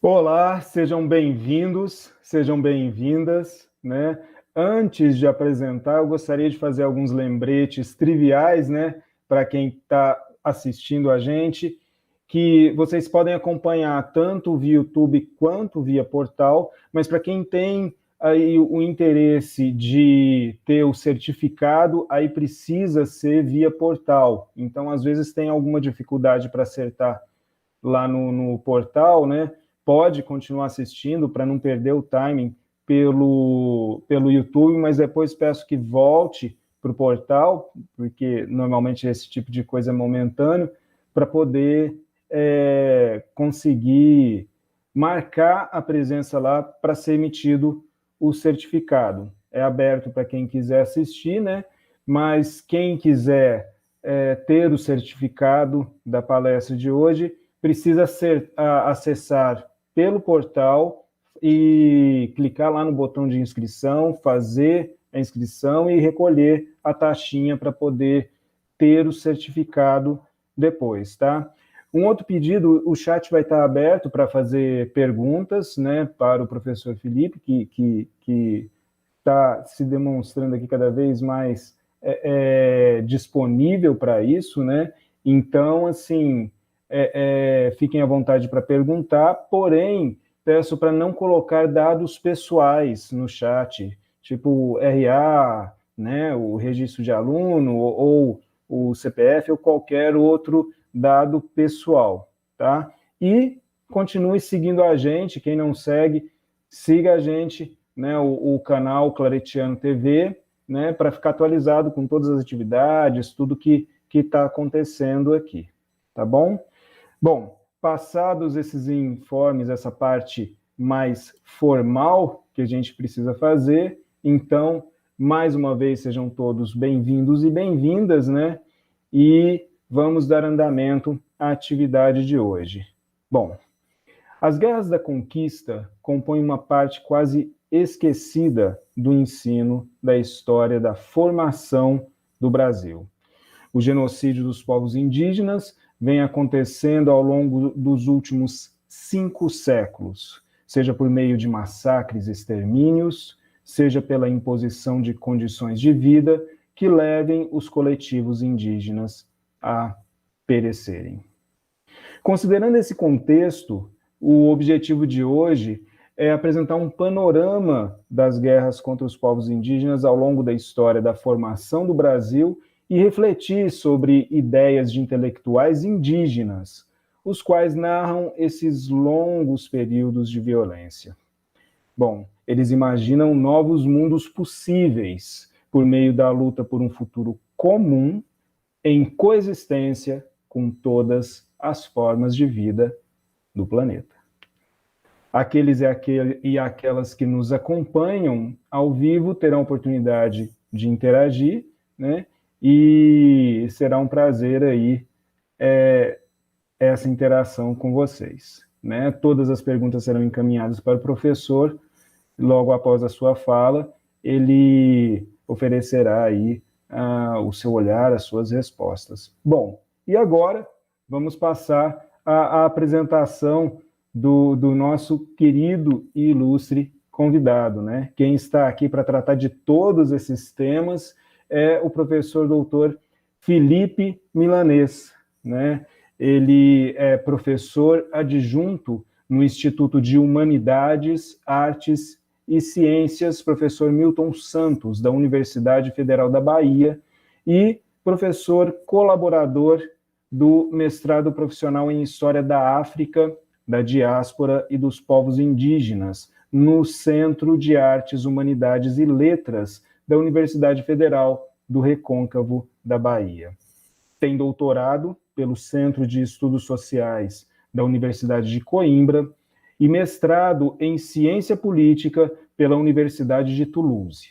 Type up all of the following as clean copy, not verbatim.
Olá, sejam bem-vindos, sejam bem-vindas, né? Antes de apresentar, eu gostaria de fazer alguns lembretes triviais, né, para quem está assistindo a gente, que vocês podem acompanhar tanto via YouTube quanto via portal, mas para quem tem aí o interesse de ter o certificado, aí precisa ser via portal. Então, às vezes tem alguma dificuldade para acertar lá no portal, né? Pode continuar assistindo para não perder o timing pelo YouTube, mas depois peço que volte para o portal, porque normalmente esse tipo de coisa é momentâneo, para poder conseguir marcar a presença lá para ser emitido o certificado. É aberto para quem quiser assistir, né? Mas quem quiser ter o certificado da palestra de hoje, precisa acessar pelo portal e clicar lá no botão de inscrição, fazer a inscrição e recolher a taxinha para poder ter o certificado depois, tá? Um outro pedido, o chat vai estar aberto para fazer perguntas, né, para o professor Felipe, que está se demonstrando aqui cada vez mais disponível para isso, né? Então, assim, fiquem à vontade para perguntar, porém, peço para não colocar dados pessoais no chat, tipo RA, né, o registro de aluno, ou o CPF, ou qualquer outro dado pessoal, tá? E continue seguindo a gente, quem não segue, siga a gente, né, o canal Claretiano TV, né, para ficar atualizado com todas as atividades, tudo que está acontecendo aqui, tá bom? Bom, passados esses informes, essa parte mais formal que a gente precisa fazer, então, mais uma vez, sejam todos bem-vindos e bem-vindas, né? E vamos dar andamento à atividade de hoje. Bom, as guerras da conquista compõem uma parte quase esquecida do ensino da história da formação do Brasil. O genocídio dos povos indígenas vem acontecendo ao longo dos últimos 5 séculos, seja por meio de massacres e extermínios, seja pela imposição de condições de vida que levem os coletivos indígenas a perecerem. Considerando esse contexto, o objetivo de hoje é apresentar um panorama das guerras contra os povos indígenas ao longo da história da formação do Brasil e refletir sobre ideias de intelectuais indígenas, os quais narram esses longos períodos de violência. Bom, eles imaginam novos mundos possíveis por meio da luta por um futuro comum em coexistência com todas as formas de vida do planeta. Aqueles e aquelas que nos acompanham ao vivo terão a oportunidade de interagir, né? E será um prazer aí essa interação com vocês, né? Todas as perguntas serão encaminhadas para o professor. Logo após a sua fala, ele oferecerá aí o seu olhar, as suas respostas. Bom, e agora vamos passar à apresentação do nosso querido e ilustre convidado, né? Quem está aqui para tratar de todos esses temas é o professor doutor Felipe Milanês, né? Ele é professor adjunto no Instituto de Humanidades, Artes e Ciências, professor Milton Santos, da Universidade Federal da Bahia, e professor colaborador do mestrado profissional em História da África, da Diáspora e dos Povos Indígenas, no Centro de Artes, Humanidades e Letras da Universidade Federal do Recôncavo da Bahia. Tem doutorado pelo Centro de Estudos Sociais da Universidade de Coimbra e mestrado em Ciência Política pela Universidade de Toulouse.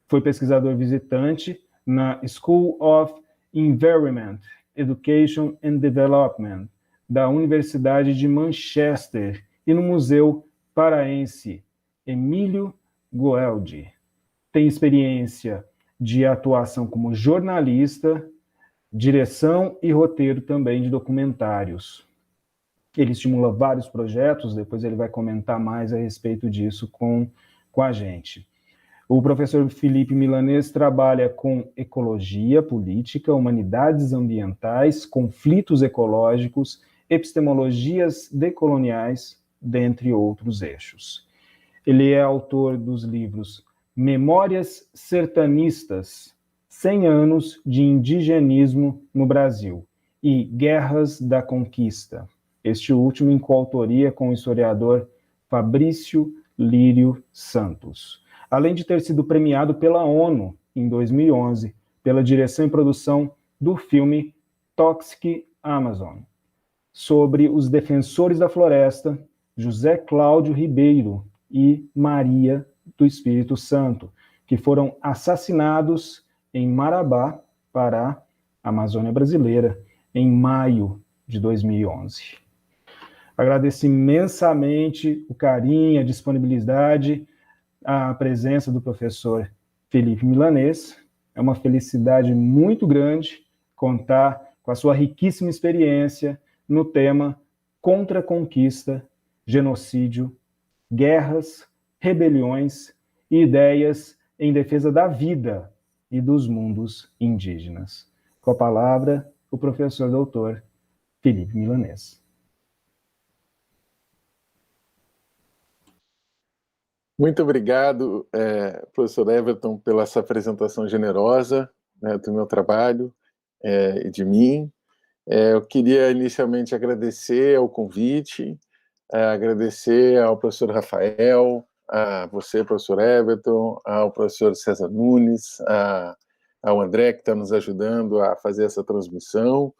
Foi pesquisador visitante na School of Environment, Education and Development da Universidade de Manchester e no Museu Paraense Emílio Goeldi. Tem experiência de atuação como jornalista, direção e roteiro também de documentários. Ele estimula vários projetos, depois ele vai comentar mais a respeito disso com a gente. O professor Felipe Milanês trabalha com ecologia, política, humanidades ambientais, conflitos ecológicos, epistemologias decoloniais, dentre outros eixos. Ele é autor dos livros Memórias Sertanistas, 100 anos de indigenismo no Brasil, e Guerras da Conquista, este último em coautoria com o historiador Fabrício Lírio Santos. Além de ter sido premiado pela ONU em 2011 pela direção e produção do filme Toxic Amazon, sobre os defensores da floresta, José Cláudio Ribeiro e Maria do Espírito Santo, que foram assassinados em Marabá, Pará, Amazônia Brasileira, em maio de 2011. Agradeço imensamente o carinho, a disponibilidade, a presença do professor Felipe Milanês. É uma felicidade muito grande contar com a sua riquíssima experiência no tema contra-conquista, genocídio, guerras, rebeliões e ideias em defesa da vida e dos mundos indígenas. Com a palavra, o professor doutor Felipe Milanês. Muito obrigado, professor Everton, pela essa apresentação generosa, né, do meu trabalho e de mim. Eu queria inicialmente agradecer ao convite, agradecer ao professor Rafael, a você, professor Everton, ao professor César Nunes, ao André, que está nos ajudando a fazer essa transmissão,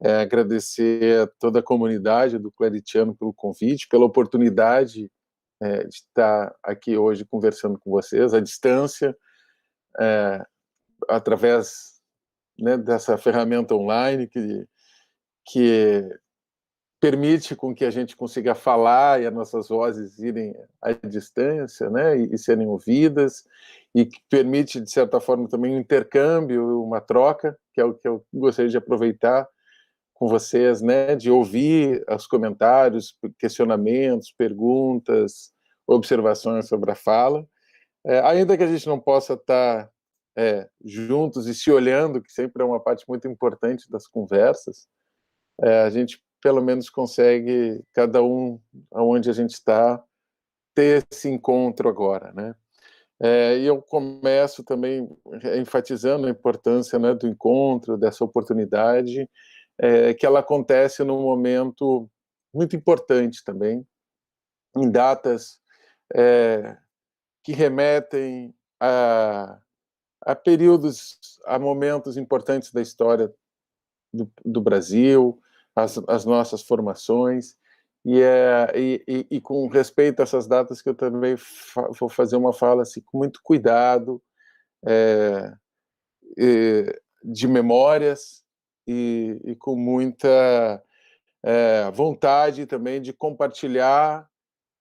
agradecer a toda a comunidade do Claritiano pelo convite, pela oportunidade de estar aqui hoje conversando com vocês, à distância, através, né, dessa ferramenta online que permite com que a gente consiga falar e as nossas vozes irem à distância, né, e serem ouvidas, e que permite, de certa forma, também um intercâmbio, uma troca, que é o que eu gostaria de aproveitar com vocês, né, de ouvir os comentários, questionamentos, perguntas, observações sobre a fala, ainda que a gente não possa estar juntos e se olhando, que sempre é uma parte muito importante das conversas, a gente pelo menos consegue, cada um aonde a gente está, ter esse encontro agora, né? E eu começo também enfatizando a importância, né, do encontro, dessa oportunidade, que ela acontece num momento muito importante também, em datas que remetem a períodos, a momentos importantes da história do Brasil, as nossas formações, e com respeito a essas datas que eu também vou fazer uma fala assim, com muito cuidado, de memórias e com muita vontade também de compartilhar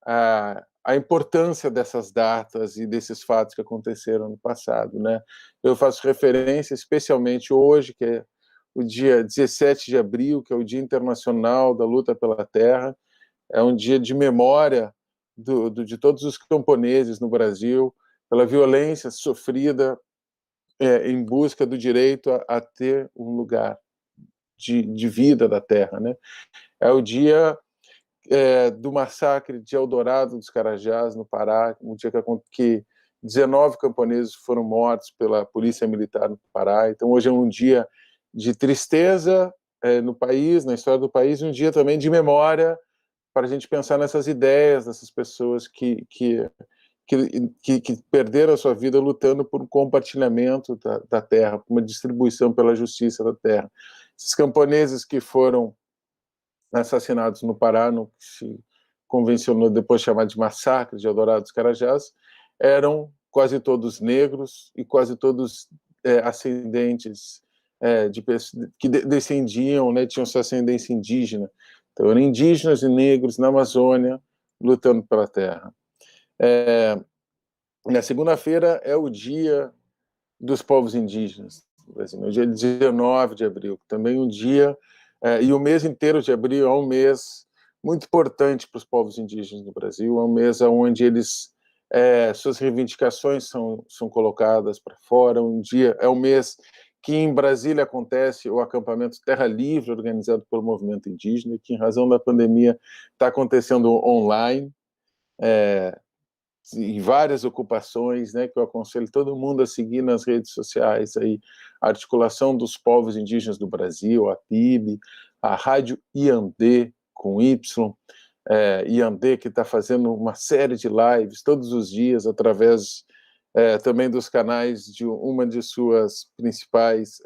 a importância dessas datas e desses fatos que aconteceram no passado, né? Eu faço referência especialmente hoje, que é o dia 17 de abril, que é o Dia Internacional da Luta pela Terra, é um dia de memória de todos os camponeses no Brasil, pela violência sofrida em busca do direito a ter um lugar de vida da terra, né? É o dia do massacre de Eldorado dos Carajás, no Pará, um dia que 19 camponeses foram mortos pela polícia militar no Pará. Então, hoje é um dia de tristeza no país, na história do país, e um dia também de memória para a gente pensar nessas ideias, dessas pessoas que perderam a sua vida lutando por um compartilhamento da terra, por uma distribuição pela justiça da terra. Esses camponeses que foram assassinados no Pará, no que se convencionou depois chamar de massacre de Eldorado dos Carajás, eram quase todos negros e quase todos ascendentes de pessoas que descendiam, né, tinham sua ascendência indígena. Então, eram indígenas e negros na Amazônia lutando pela terra. Na segunda-feira é o Dia dos Povos Indígenas no Brasil, no dia 19 de abril, também um dia, e o mês inteiro de abril é um mês muito importante para os povos indígenas no Brasil, é um mês onde eles suas reivindicações são colocadas para fora. É um mês que em Brasília acontece o acampamento Terra Livre, organizado pelo movimento indígena, que em razão da pandemia está acontecendo online, em várias ocupações, né, que eu aconselho todo mundo a seguir nas redes sociais, aí, a Articulação dos Povos Indígenas do Brasil, a PIB, a Rádio Iandê, com Y, Iandê, que está fazendo uma série de lives todos os dias, através também dos canais de uma de suas principais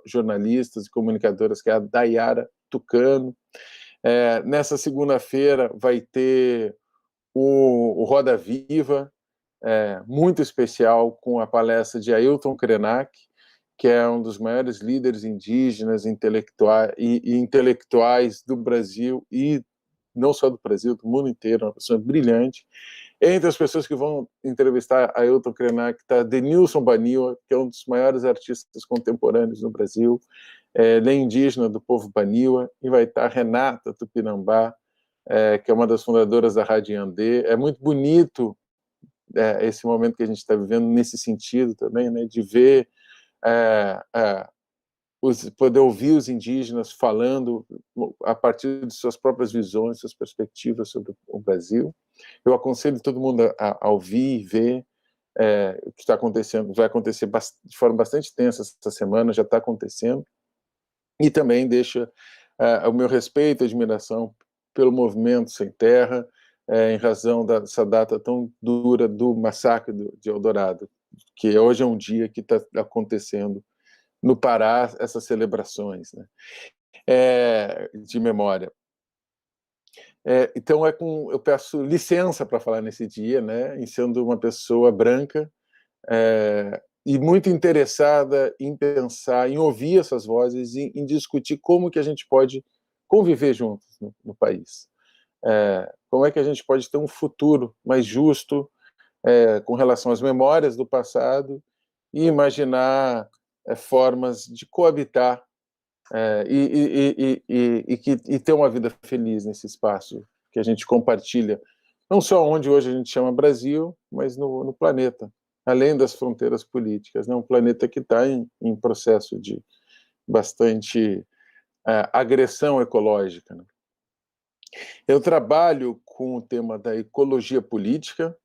jornalistas e comunicadoras, que é a Dayara Tucano. Nessa segunda-feira vai ter o Roda Viva, muito especial, com a palestra de Ailton Krenak, que é um dos maiores líderes indígenas intelectuais do Brasil, e não só do Brasil, do mundo inteiro, uma pessoa brilhante. Entre as pessoas que vão entrevistar Ailton Krenak está Denilson Baniwa, que é um dos maiores artistas contemporâneos no Brasil, ele é indígena do povo Baniwa, e vai estar Renata Tupinambá, que é uma das fundadoras da Rádio Iandê. É muito bonito esse momento que a gente está vivendo nesse sentido também, né, de ver, poder ouvir os indígenas falando a partir de suas próprias visões, suas perspectivas sobre o Brasil. Eu aconselho todo mundo a ouvir e ver o que está acontecendo. Vai acontecer de forma bastante tensa essa semana, já está acontecendo. E também deixa o meu respeito e admiração pelo movimento Sem Terra, em razão dessa data tão dura do massacre de Eldorado, que hoje é um dia que está acontecendo no Pará, essas celebrações, né, de memória. Então, eu peço licença para falar nesse dia, né, em sendo uma pessoa branca, e muito interessada em pensar, em ouvir essas vozes, em discutir como que a gente pode conviver juntos no país. Como é que a gente pode ter um futuro mais justo com relação às memórias do passado e imaginar formas de coabitar e ter uma vida feliz nesse espaço que a gente compartilha, não só onde hoje a gente chama Brasil, mas no planeta, além das fronteiras políticas, né? Um planeta que está em processo de bastante agressão ecológica, né? Eu trabalho com o tema da ecologia política.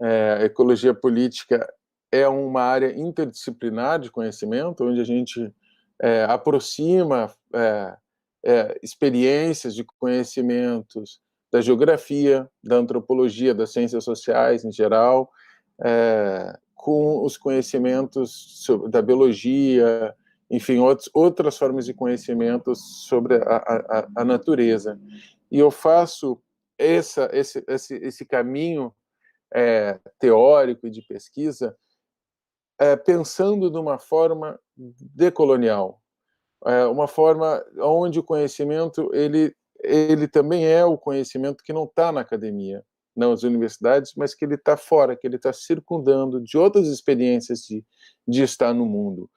A ecologia política é uma área interdisciplinar de conhecimento, onde a gente aproxima experiências de conhecimentos da geografia, da antropologia, das ciências sociais em geral, com os conhecimentos da biologia, enfim, outras formas de conhecimentos sobre a natureza. E eu faço esse caminho teórico e de pesquisa pensando de uma forma decolonial, uma forma onde o conhecimento ele também é o conhecimento que não está na academia, nas universidades, mas que ele está fora, que ele está circundando de outras experiências de estar no mundo.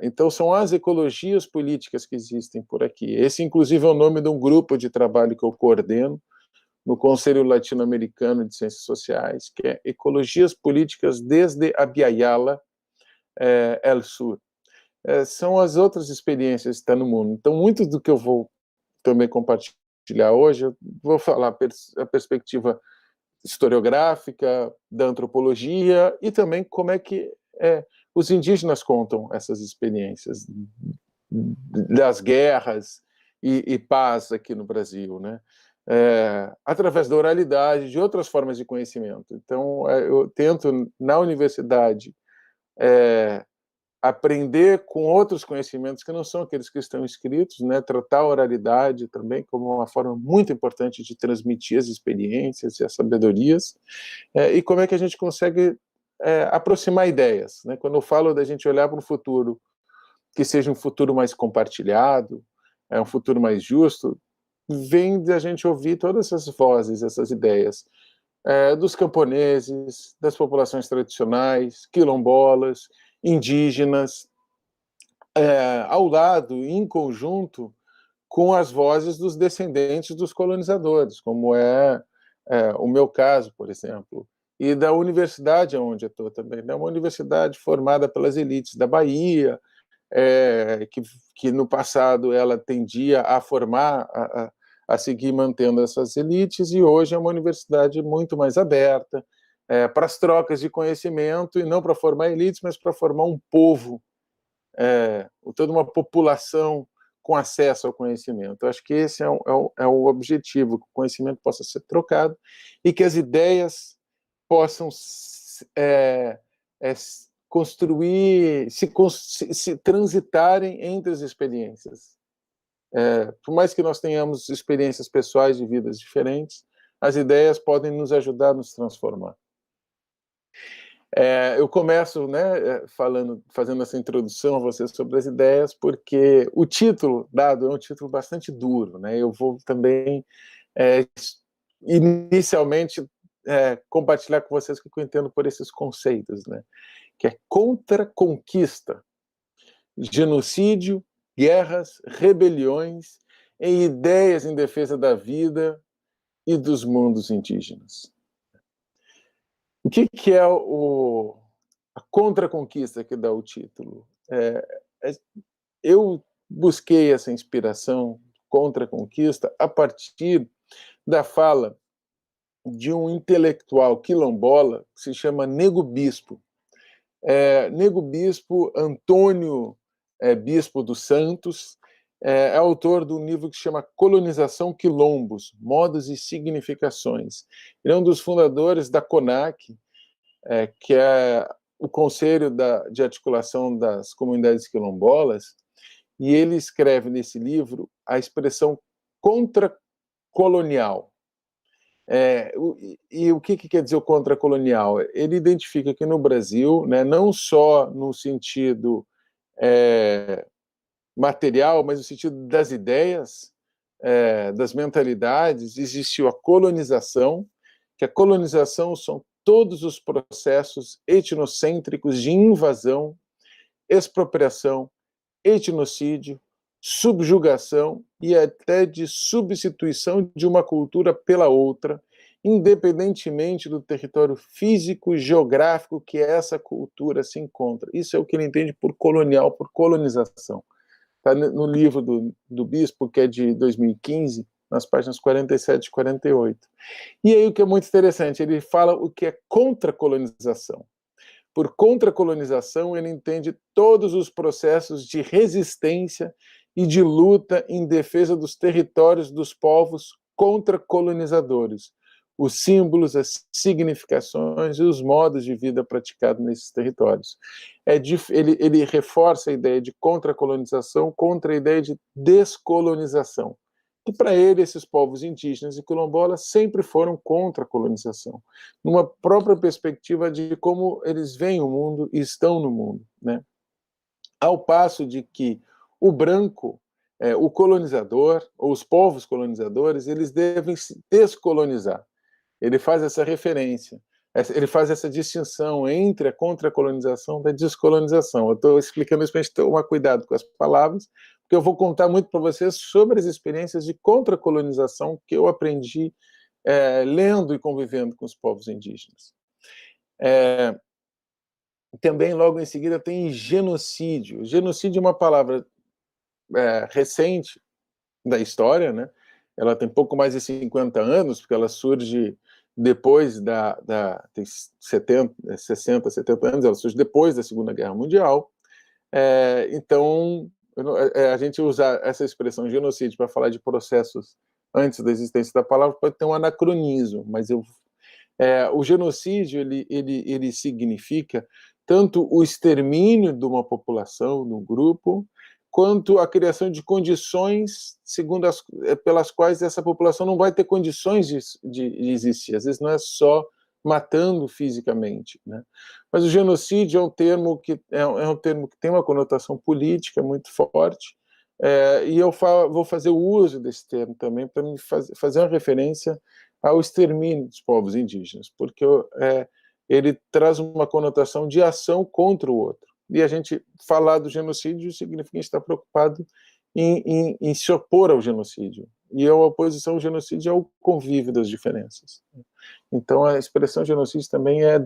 Então, são as ecologias políticas que existem por aqui. Esse, inclusive, é o nome de um grupo de trabalho que eu coordeno no Conselho Latino-Americano de Ciências Sociais, que é Ecologias Políticas desde Abiyala, El Sur. São as outras experiências que estão no mundo. Então, muito do que eu vou também compartilhar hoje, eu vou falar a perspectiva historiográfica, da antropologia, e também como é que os indígenas contam essas experiências das guerras e paz aqui no Brasil, né? Através da oralidade, de outras formas de conhecimento. Então, eu tento, na universidade, aprender com outros conhecimentos que não são aqueles que estão escritos, né? Tratar a oralidade também como uma forma muito importante de transmitir as experiências e as sabedorias, e como é que a gente consegue aproximar ideias, né? Quando eu falo da gente olhar para o futuro, que seja um futuro mais compartilhado, um futuro mais justo, vem da gente ouvir todas essas vozes, essas ideias, dos camponeses, das populações tradicionais, quilombolas, indígenas, ao lado, em conjunto, com as vozes dos descendentes dos colonizadores, como é o meu caso, por exemplo, e da universidade onde eu estou também. É uma universidade formada pelas elites da Bahia, que no passado ela tendia a formar, a seguir mantendo essas elites, e hoje é uma universidade muito mais aberta para as trocas de conhecimento, e não para formar elites, mas para formar um povo, toda uma população com acesso ao conhecimento. Eu acho que esse é o objetivo, que o conhecimento possa ser trocado e que as ideias possam construir, se transitarem entre as experiências. Por mais que nós tenhamos experiências pessoais de vidas diferentes, as ideias podem nos ajudar a nos transformar. Eu começo, né, fazendo essa introdução a vocês sobre as ideias, porque o título dado é um título bastante duro, né? Eu vou também, inicialmente, compartilhar com vocês o que eu entendo por esses conceitos, né? Que é contra-conquista, genocídio, guerras, rebeliões e ideias em defesa da vida e dos mundos indígenas. O que é a contra-conquista que dá o título? Eu busquei essa inspiração contra-conquista a partir da fala de um intelectual quilombola que se chama Nego Bispo. Nego Bispo Antônio Bispo dos Santos é autor de um livro que se chama Colonização Quilombos, Modos e Significações. Ele é um dos fundadores da CONAC, que é o Conselho de Articulação das Comunidades Quilombolas, e ele escreve nesse livro a expressão contracolonial. E o que quer dizer o contracolonial? Ele identifica que no Brasil, né, não só no sentido material, mas no sentido das ideias, das mentalidades, existiu a colonização, que a colonização são todos os processos etnocêntricos de invasão, expropriação, etnocídio, subjugação e até de substituição de uma cultura pela outra, independentemente do território físico e geográfico que essa cultura se encontra. Isso é o que ele entende por colonial, por colonização. Está no livro do Bispo, que é de 2015, nas páginas 47 e 48. E aí o que é muito interessante, ele fala o que é contra-colonização. Por contra-colonização, ele entende todos os processos de resistência e de luta em defesa dos territórios dos povos contra-colonizadores, os símbolos, as significações e os modos de vida praticados nesses territórios. Ele reforça a ideia de contra-colonização contra a ideia de descolonização. E para ele, esses povos indígenas e quilombolas sempre foram contra a colonização, numa própria perspectiva de como eles veem o mundo e estão no mundo, né? Ao passo de que o branco, o colonizador, ou os povos colonizadores, eles devem se descolonizar. Ele faz essa referência, ele faz essa distinção entre a contra-colonização e a descolonização. Eu estou explicando isso para a gente tomar cuidado com as palavras, porque eu vou contar muito para vocês sobre as experiências de contra-colonização que eu aprendi lendo e convivendo com os povos indígenas. Também, logo em seguida, tem genocídio. Genocídio é uma palavra recente da história, né? Ela tem pouco mais de 50 anos, porque ela surge depois tem 60, 70 anos, ela surge depois da Segunda Guerra Mundial. Então, a gente usar essa expressão genocídio para falar de processos antes da existência da palavra pode ter um anacronismo, mas o genocídio ele significa tanto o extermínio de uma população, de um grupo, quanto a criação de condições pelas quais essa população não vai ter condições de existir. Às vezes não é só matando fisicamente, né? Mas o genocídio é um termo que tem uma conotação política muito forte, e eu vou fazer o uso desse termo também para fazer uma referência ao extermínio dos povos indígenas, porque ele traz uma conotação de ação contra o outro. E a gente falar do genocídio significa estar preocupado em se opor ao genocídio. E a oposição ao genocídio é o convívio das diferenças. Então, a expressão genocídio também é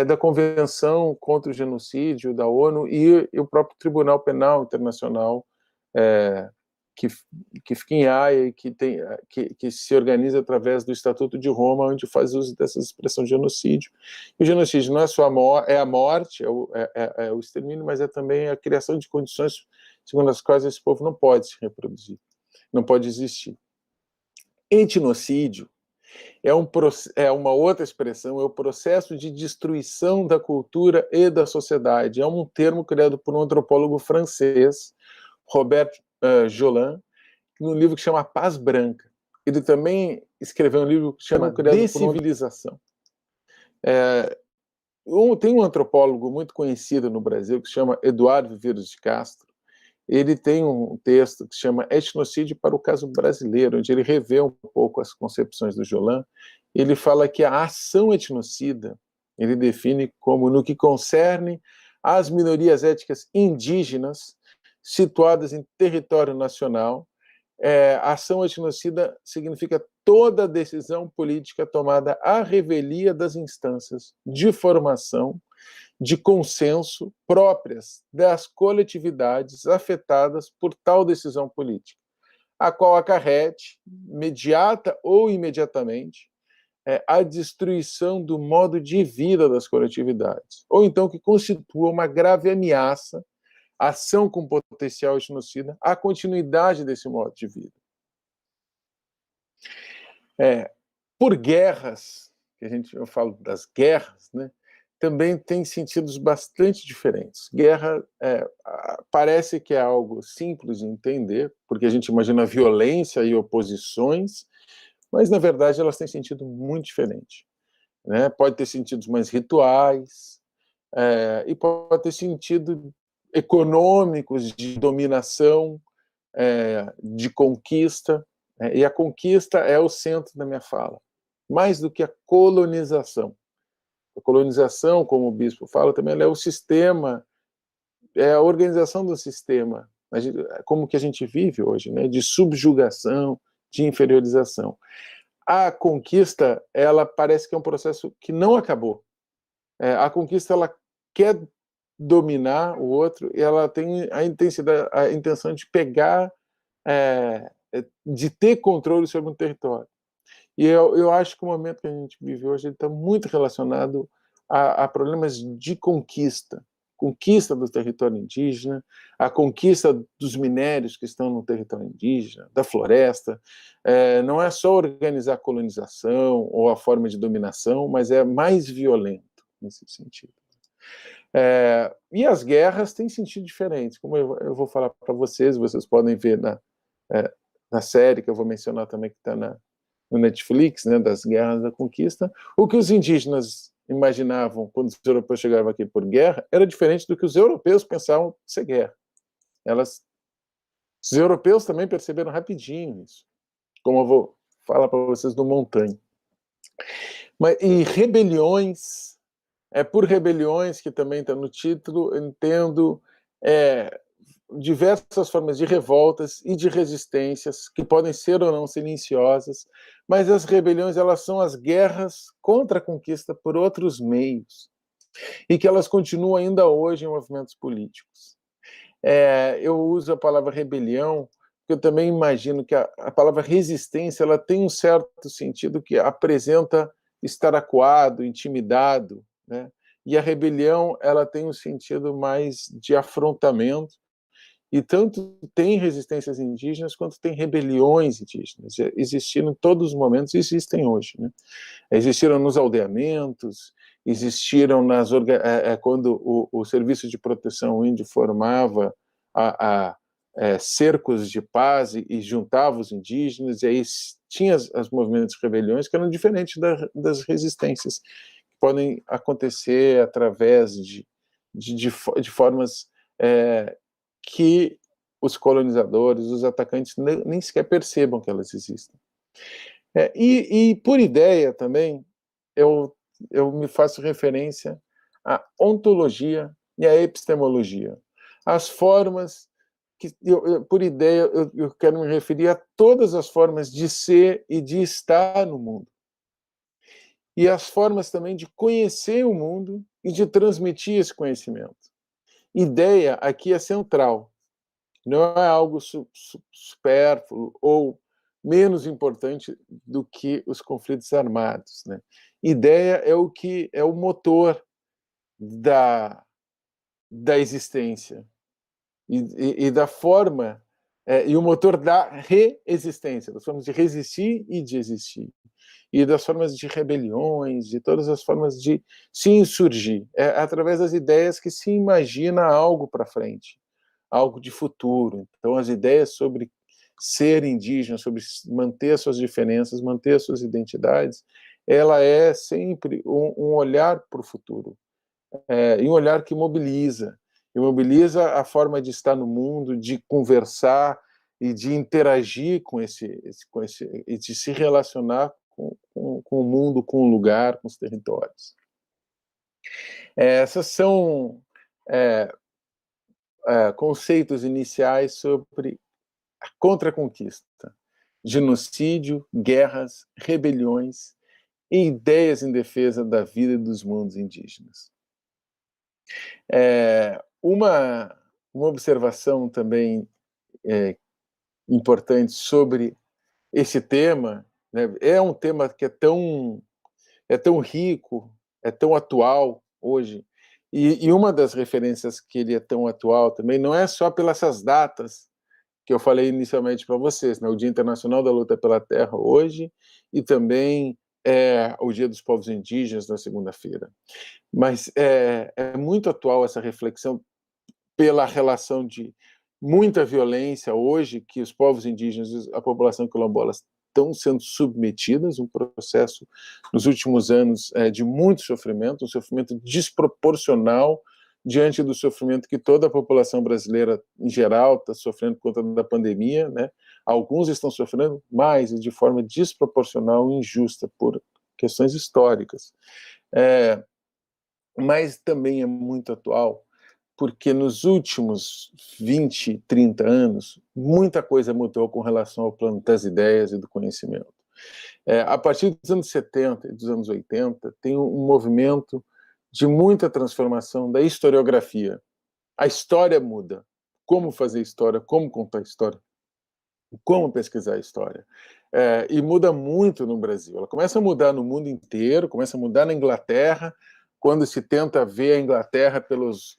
da Convenção contra o Genocídio da ONU e o próprio Tribunal Penal Internacional, que fica em Haia e que se organiza através do Estatuto de Roma, onde faz uso dessa expressão de genocídio. E o genocídio não é só a morte, é o extermínio, mas é também a criação de condições segundo as quais esse povo não pode se reproduzir, não pode existir. Etnocídio é uma outra expressão, é o processo de destruição da cultura e da sociedade. É um termo criado por um antropólogo francês, Robert Jolin, num livro que chama Paz Branca. Ele também escreveu um livro que chama Descivilização. Tem um antropólogo muito conhecido no Brasil que se chama Eduardo Viveiros de Castro. Ele tem um texto que se chama Etnocídio para o Caso Brasileiro, onde ele revê um pouco as concepções do Jolin. Ele fala que a ação etnocida, ele define como no que concerne às minorias étnicas indígenas situadas em território nacional, a ação etnocida significa toda decisão política tomada à revelia das instâncias de formação, de consenso próprias das coletividades afetadas por tal decisão política, a qual acarrete, mediata ou imediatamente, a destruição do modo de vida das coletividades, ou então que constitua uma grave ameaça, ação com potencial etnocida, à continuidade desse modo de vida. Por guerras, eu falo das guerras, né? Também tem sentidos bastante diferentes. Guerra parece que é algo simples de entender, porque a gente imagina violência e oposições, mas, na verdade, elas têm sentido muito diferente. Né? Pode ter sentidos mais rituais, e pode ter sentido econômicos, de dominação, de conquista, e a conquista é o centro da minha fala, mais do que a colonização. A colonização, como o bispo fala, também ela é o sistema, é a organização do sistema, como que a gente vive hoje, né? De subjugação, de inferiorização. A conquista, ela parece que é um processo que não acabou. A conquista, ela quer dominar o outro e ela tem a intenção de pegar, de ter controle sobre um território. E eu acho que o momento que a gente vive hoje está muito relacionado a problemas de conquista do território indígena, a conquista dos minérios que estão no território indígena, da floresta. Não é só organizar a colonização ou a forma de dominação, mas é mais violento nesse sentido. E as guerras têm sentido diferente, como eu vou falar para vocês podem ver na série que eu vou mencionar também, que está no Netflix, né, das guerras da conquista. O que os indígenas imaginavam quando os europeus chegavam aqui por guerra era diferente do que os europeus pensavam ser guerra. Os europeus também perceberam rapidinho isso, como eu vou falar para vocês do Montanha. E rebeliões, por rebeliões, que também está no título, entendo diversas formas de revoltas e de resistências, que podem ser ou não silenciosas, mas as rebeliões, elas são as guerras contra a conquista por outros meios, e que elas continuam ainda hoje em movimentos políticos. Eu uso a palavra rebelião, porque eu também imagino que a palavra resistência, ela tem um certo sentido que apresenta estar acuado, intimidado, né? E a rebelião, ela tem um sentido mais de afrontamento, e tanto tem resistências indígenas quanto tem rebeliões indígenas. Existiram em todos os momentos e existem hoje. Né? Existiram nos aldeamentos, existiram quando o Serviço de Proteção Índio formava cercos de paz e juntava os indígenas, e aí tinha os movimentos de rebeliões que eram diferentes das resistências, que podem acontecer através de formas que os colonizadores, os atacantes, nem sequer percebam que elas existem. E por ideia também, eu me faço referência à ontologia e à epistemologia, as formas por ideia, eu quero me referir a todas as formas de ser e de estar no mundo. E as formas também de conhecer o mundo e de transmitir esse conhecimento. Ideia aqui é central. Não é algo supérfluo ou menos importante do que os conflitos armados, né? Ideia é o que é o motor da existência e da forma e o motor da reexistência, das formas de resistir e de existir, e das formas de rebeliões, de todas as formas de se insurgir. É através das ideias que se imagina algo para frente, algo de futuro. Então, as ideias sobre ser indígena, sobre manter suas diferenças, manter suas identidades, ela é sempre um olhar para o futuro, e um olhar que mobiliza. E mobiliza a forma de estar no mundo, de conversar e de interagir com e de se relacionar com o mundo, com o lugar, com os territórios. Essas são conceitos iniciais sobre a contra-conquista, genocídio, guerras, rebeliões e ideias em defesa da vida e dos mundos indígenas. Uma observação também importante sobre esse tema, né, é um tema que é tão rico, é tão atual hoje, e uma das referências que ele é tão atual também não é só pelas essas datas que eu falei inicialmente para vocês, né, o Dia Internacional da Luta pela Terra hoje e também o Dia dos Povos Indígenas na segunda-feira. Mas é muito atual essa reflexão pela relação de muita violência hoje que os povos indígenas, a população quilombola estão sendo submetidas, um processo nos últimos anos de muito sofrimento, um sofrimento desproporcional diante do sofrimento que toda a população brasileira em geral está sofrendo por conta da pandemia, né? Alguns estão sofrendo mais e de forma desproporcional e injusta por questões históricas. Mas também é muito atual, porque nos últimos 20, 30 anos, muita coisa mudou com relação ao plano das ideias e do conhecimento. A partir dos anos 70 e dos anos 80, tem um movimento de muita transformação da historiografia. A história muda. Como fazer história, como contar história, como pesquisar a história. E muda muito no Brasil. Ela começa a mudar no mundo inteiro, começa a mudar na Inglaterra, quando se tenta ver a Inglaterra pelos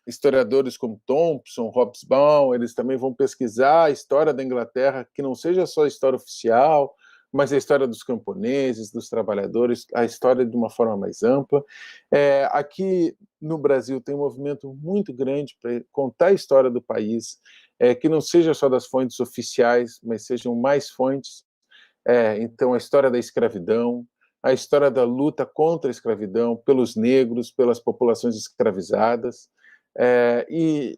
historiadores como Thompson, Hobsbawm, eles também vão pesquisar a história da Inglaterra, que não seja só a história oficial, mas a história dos camponeses, dos trabalhadores, a história de uma forma mais ampla. Aqui no Brasil tem um movimento muito grande para contar a história do país, que não seja só das fontes oficiais, mas sejam mais fontes. Então, a história da escravidão, a história da luta contra a escravidão, pelos negros, pelas populações escravizadas.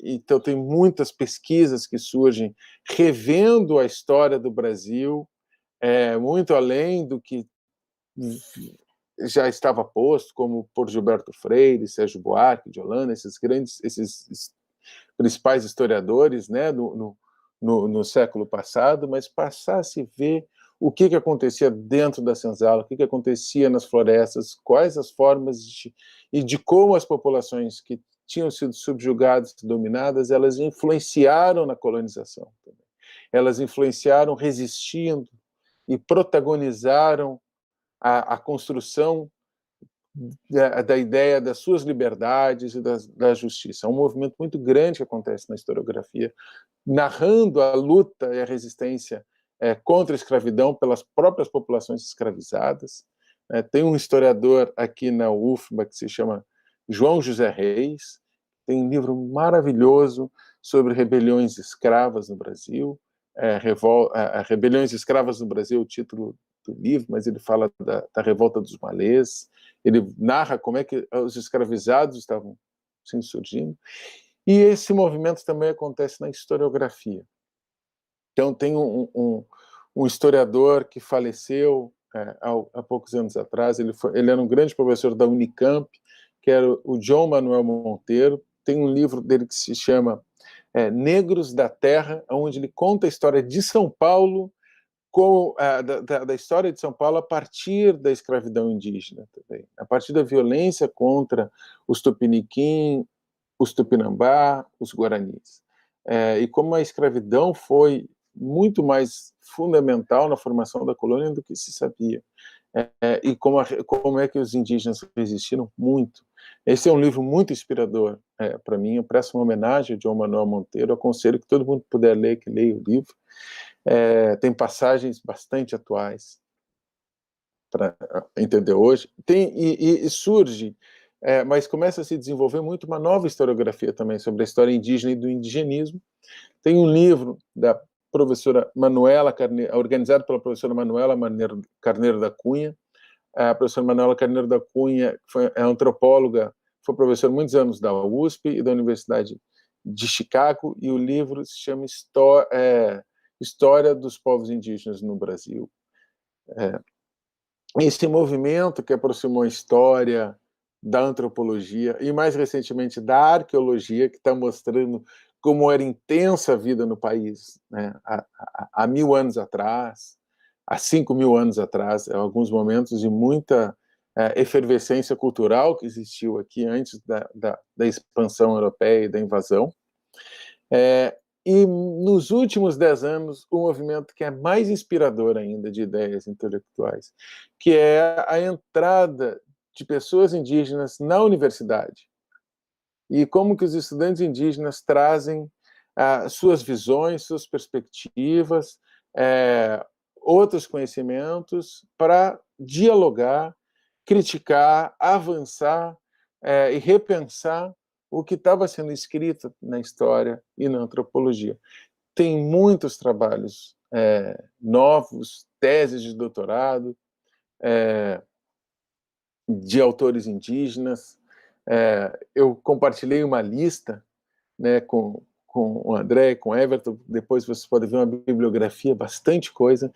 Então, tem muitas pesquisas que surgem revendo a história do Brasil, muito além do que já estava posto, como por Gilberto Freire, Sérgio Buarque de Holanda, esses principais historiadores, né, no século passado, mas passar a se ver o que acontecia dentro da senzala, o que acontecia nas florestas, quais as formas e de como as populações que tinham sido subjugadas, dominadas, elas influenciaram na colonização também. Elas influenciaram resistindo e protagonizaram a construção da ideia das suas liberdades e da justiça. É um movimento muito grande que acontece na historiografia, narrando a luta e a resistência contra a escravidão pelas próprias populações escravizadas. Tem um historiador aqui na UFBA que se chama João José Reis, tem um livro maravilhoso sobre rebeliões escravas no Brasil. Rebeliões Escravas no Brasil é o título do livro, mas ele fala da revolta dos malês, ele narra como é que os escravizados estavam se insurgindo, e esse movimento também acontece na historiografia. Então, tem um historiador que faleceu há poucos anos atrás, ele era um grande professor da Unicamp, que era o João Manuel Monteiro. Tem um livro dele que se chama Negros da Terra, onde ele conta a história de São Paulo, da história de São Paulo a partir da escravidão indígena também, a partir da violência contra os Tupiniquim, os Tupinambá, os Guaranis. E como a escravidão foi muito mais fundamental na formação da colônia do que se sabia. E como é que os indígenas resistiram muito. Esse é um livro muito inspirador para mim. Eu presto uma homenagem a João Manuel Monteiro. Aconselho que todo mundo puder ler, que leia o livro. Tem passagens bastante atuais para entender hoje. E surge, mas começa a se desenvolver muito uma nova historiografia também sobre a história indígena e do indigenismo. Tem um livro da professora Manuela Carneiro, organizado pela professora Manuela Carneiro da Cunha. A professora Manuela Carneiro da Cunha é antropóloga, foi professora muitos anos da USP e da Universidade de Chicago, e o livro se chama História dos Povos Indígenas no Brasil. Esse movimento que aproximou a história da antropologia e, mais recentemente, da arqueologia, que está mostrando como era intensa a vida no país, né? Há 1000 anos atrás, há 5.000 anos atrás, alguns momentos de muita efervescência cultural que existiu aqui antes da expansão europeia e da invasão. E nos últimos 10 anos, o movimento que é mais inspirador ainda de ideias intelectuais, que é a entrada de pessoas indígenas na universidade. E como que os estudantes indígenas trazem suas visões, suas perspectivas, outros conhecimentos para dialogar, criticar, avançar e repensar o que estava sendo escrito na história e na antropologia. Tem muitos trabalhos novos, teses de doutorado, de autores indígenas. Eu compartilhei uma lista, né, com o André, com o Everton, depois vocês podem ver uma bibliografia, bastante coisa,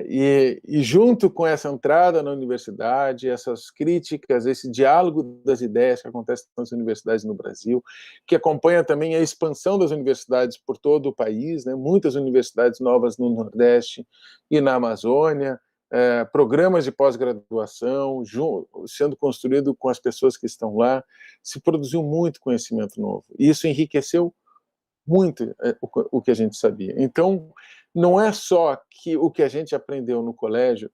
e junto com essa entrada na universidade, essas críticas, esse diálogo das ideias que acontece nas universidades no Brasil, que acompanha também a expansão das universidades por todo o país, né, muitas universidades novas no Nordeste e na Amazônia, programas de pós-graduação sendo construído com as pessoas que estão lá, se produziu muito conhecimento novo, e isso enriqueceu muito o que a gente sabia. Então, não é só que o que a gente aprendeu no colégio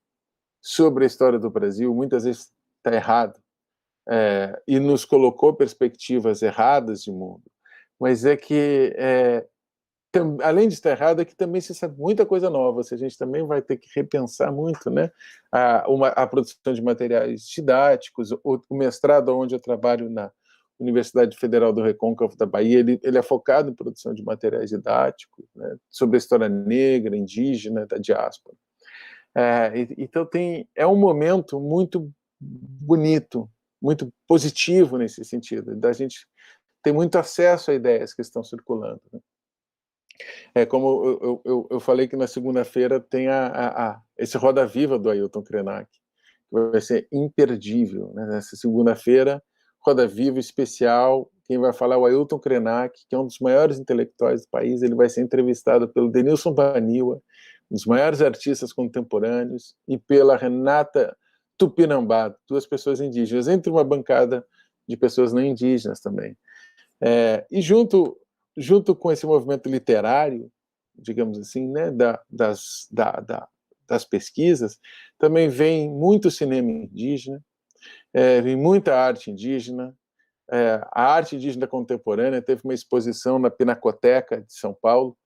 sobre a história do Brasil muitas vezes está errado, e nos colocou perspectivas erradas de mundo, mas é que, além de estar errado, é que também se sabe muita coisa nova. A gente também vai ter que repensar muito, né, a produção de materiais didáticos. O mestrado onde eu trabalho na Universidade Federal do Recôncavo da Bahia, ele é focado em produção de materiais didáticos, né, sobre a história negra, indígena, da diáspora. Então é um momento muito bonito, muito positivo nesse sentido, da gente ter muito acesso a ideias que estão circulando, né? Como eu falei que na segunda-feira tem esse Roda Viva do Ailton Krenak, que vai ser imperdível, né? Nessa segunda-feira, Roda Viva especial, quem vai falar é o Ailton Krenak, que é um dos maiores intelectuais do país. Ele vai ser entrevistado pelo Denilson Baniwa, um dos maiores artistas contemporâneos, e pela Renata Tupinambá, 2 pessoas indígenas, entre uma bancada de pessoas não indígenas também. E junto com esse movimento literário, digamos assim, né, das pesquisas, também vem muito cinema indígena, vem muita arte indígena. A arte indígena contemporânea teve uma exposição na Pinacoteca de São Paulo,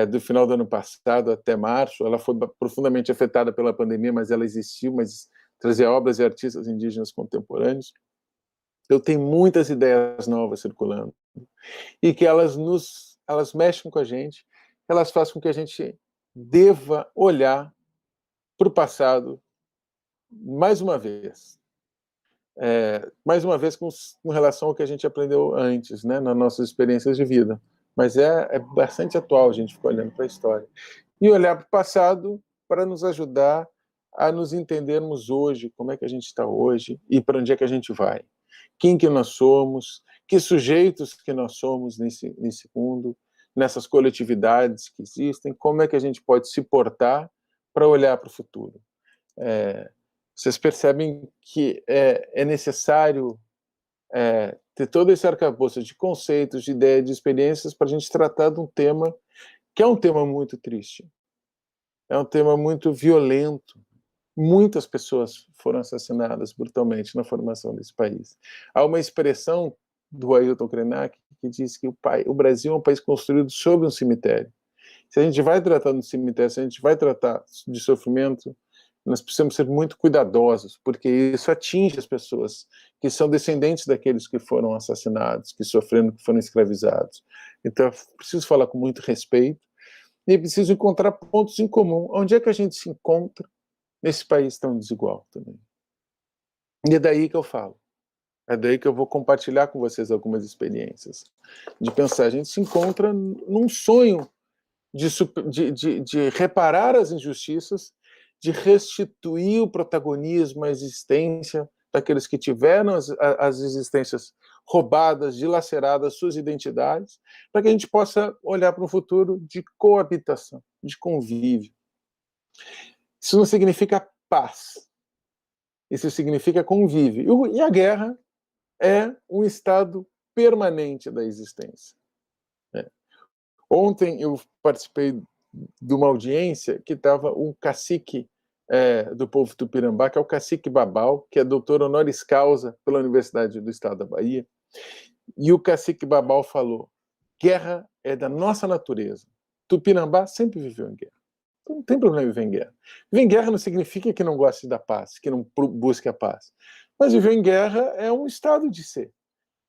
do final do ano passado até março. Ela foi profundamente afetada pela pandemia, mas ela existiu, mas trazia obras e artistas indígenas contemporâneos. Eu tenho muitas ideias novas circulando, e que elas mexem com a gente, elas fazem com que a gente deva olhar para o passado mais uma vez com relação ao que a gente aprendeu antes, né, nas nossas experiências de vida. Mas é bastante atual a gente ficar olhando para a história. E olhar para o passado para nos ajudar a nos entendermos hoje, como é que a gente está hoje e para onde é que a gente vai. Quem que nós somos, que sujeitos que nós somos nesse mundo, nessas coletividades que existem, como é que a gente pode se portar para olhar para o futuro. Vocês percebem que é necessário ter todo esse arcabouço de conceitos, de ideias, de experiências para a gente tratar de um tema que é um tema muito triste, é um tema muito violento. Muitas pessoas foram assassinadas brutalmente na formação desse país. Há uma expressão do Ailton Krenak que diz que o Brasil é um país construído sobre um cemitério. Se a gente vai tratar do cemitério, se a gente vai tratar de sofrimento, nós precisamos ser muito cuidadosos, porque isso atinge as pessoas que são descendentes daqueles que foram assassinados, que sofreram, que foram escravizados. Então, preciso falar com muito respeito e preciso encontrar pontos em comum. Onde é que a gente se encontra nesse país tão desigual também? E é daí que eu falo. É daí que eu vou compartilhar com vocês algumas experiências. De pensar, a gente se encontra num sonho de reparar as injustiças, de restituir o protagonismo, a existência daqueles que tiveram as existências roubadas, dilaceradas, suas identidades, para que a gente possa olhar para um futuro de coabitação, de convívio. Isso não significa paz. Isso significa convívio. E a guerra é um estado permanente da existência. Ontem eu participei de uma audiência que estava um cacique do povo Tupinambá, que é o cacique Babau, que é doutor honoris causa pela Universidade do Estado da Bahia, e o cacique Babau falou: guerra é da nossa natureza. Tupinambá sempre viveu em guerra. Então não tem problema viver em guerra. Viver em guerra não significa que não goste da paz, que não busque a paz. Mas viver em guerra é um estado de ser.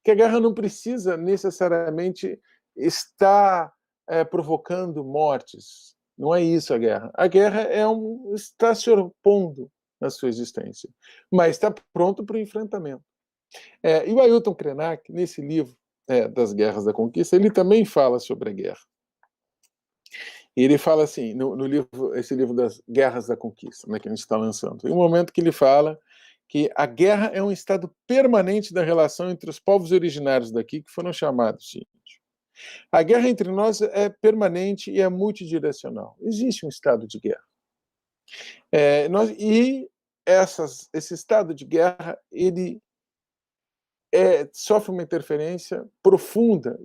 Que a guerra não precisa necessariamente estar provocando mortes. Não é isso a guerra. A guerra está se opondo na sua existência, mas está pronto para o enfrentamento. E o Ailton Krenak, nesse livro das Guerras da Conquista, ele também fala sobre a guerra. E ele fala assim, esse livro das Guerras da Conquista, que a gente está lançando, tem um momento que ele fala que a guerra é um estado permanente da relação entre os povos originários daqui, que foram chamados de índios. A guerra entre nós é permanente e é multidirecional. Existe um estado de guerra. Esse estado de guerra, ele sofre uma interferência profunda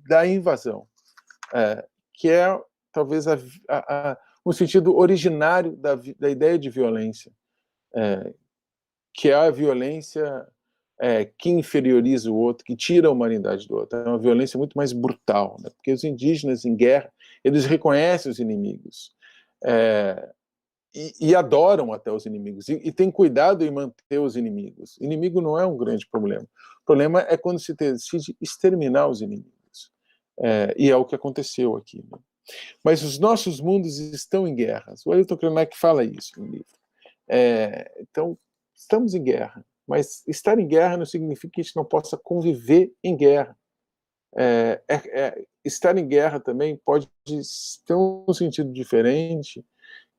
da invasão, que é talvez um sentido originário da ideia de violência, que é a violência que inferioriza o outro, que tira a humanidade do outro. É uma violência muito mais brutal, né? Porque os indígenas em guerra, eles reconhecem os inimigos e adoram até os inimigos, e têm cuidado em manter os inimigos. Inimigo não é um grande problema. O problema é quando se decide exterminar os inimigos. E é o que aconteceu aqui. Né? Mas os nossos mundos estão em guerras. O Ailton Krenak fala isso no livro. Então, estamos em guerra. Mas estar em guerra não significa que a gente não possa conviver em guerra. Estar em guerra também pode ter um sentido diferente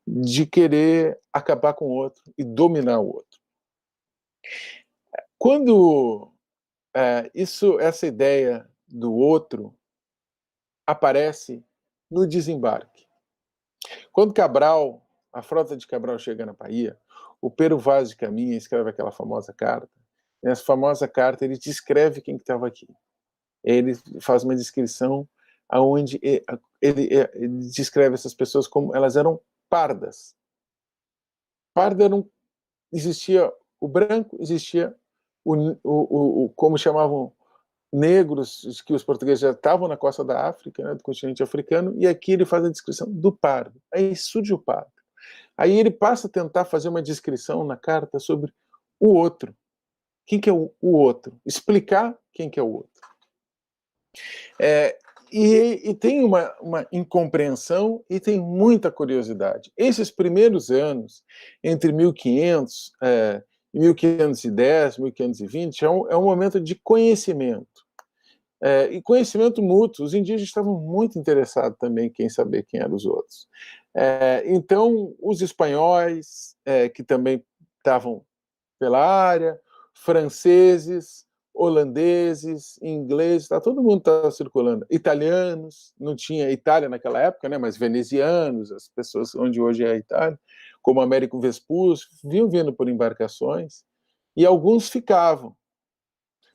de querer acabar com o outro e dominar o outro. Quando essa ideia do outro aparece no desembarque. Quando a frota de Cabral chega na Bahia, o Pero Vaz de Caminha escreve aquela famosa carta. Nessa famosa carta, ele descreve quem estava aqui. Ele faz uma descrição onde ele descreve essas pessoas como elas eram pardas. Parda existia o branco, existia como chamavam negros, que os portugueses já estavam na costa da África, né, do continente africano, e aqui ele faz a descrição do pardo. Aí surge o pardo. Aí ele passa a tentar fazer uma descrição na carta sobre o outro. Quem que é o outro? Explicar quem que é o outro. E tem uma incompreensão e tem muita curiosidade. Esses primeiros anos, entre 1500 e 1510, 1520, é um momento de conhecimento. E conhecimento mútuo. Os indígenas estavam muito interessados também em saber quem eram os outros. Então, os espanhóis, que também estavam pela área, franceses, holandeses, ingleses, todo mundo estava circulando. Italianos, não tinha Itália naquela época, né, mas venezianos, as pessoas onde hoje é a Itália, como Américo Vespucci, vinham vindo por embarcações, e alguns ficavam.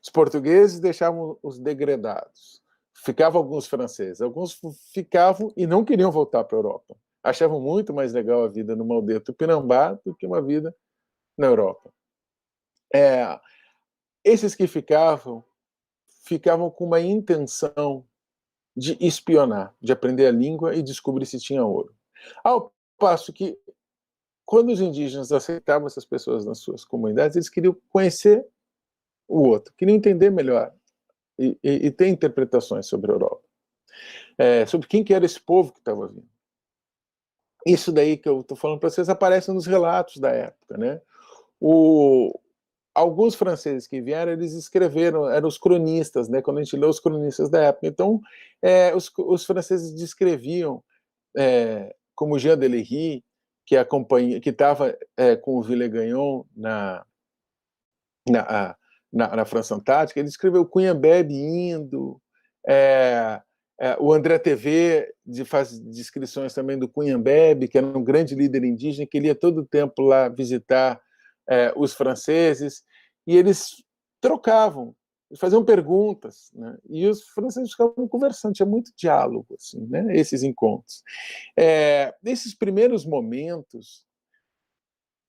Os portugueses deixavam os degredados. Ficavam alguns franceses. Alguns ficavam e não queriam voltar para a Europa. Achavam muito mais legal a vida numa aldeia tupinambá do que uma vida na Europa. Esses que ficavam com uma intenção de espionar, de aprender a língua e descobrir se tinha ouro. Ao passo que, quando os indígenas aceitavam essas pessoas nas suas comunidades, eles queriam conhecer o outro, queriam entender melhor e ter interpretações sobre a Europa, sobre quem que era esse povo que estava vindo. Isso daí que eu estou falando para vocês aparece nos relatos da época, né? Alguns franceses que vieram, eles escreveram, eram os cronistas, né? Quando a gente lê os cronistas da época. Então, os franceses descreviam, como Jean Delery, que estava com o Villegagnon na França Antártica, ele escreveu Cunha Bebe indo, o André TV faz descrições também do Cunha Bebe, que era um grande líder indígena, que ele ia todo o tempo lá visitar os franceses, e eles trocavam, faziam perguntas, né? E os franceses ficavam conversando, tinha muito diálogo, assim, né? Esses encontros. Nesses primeiros momentos,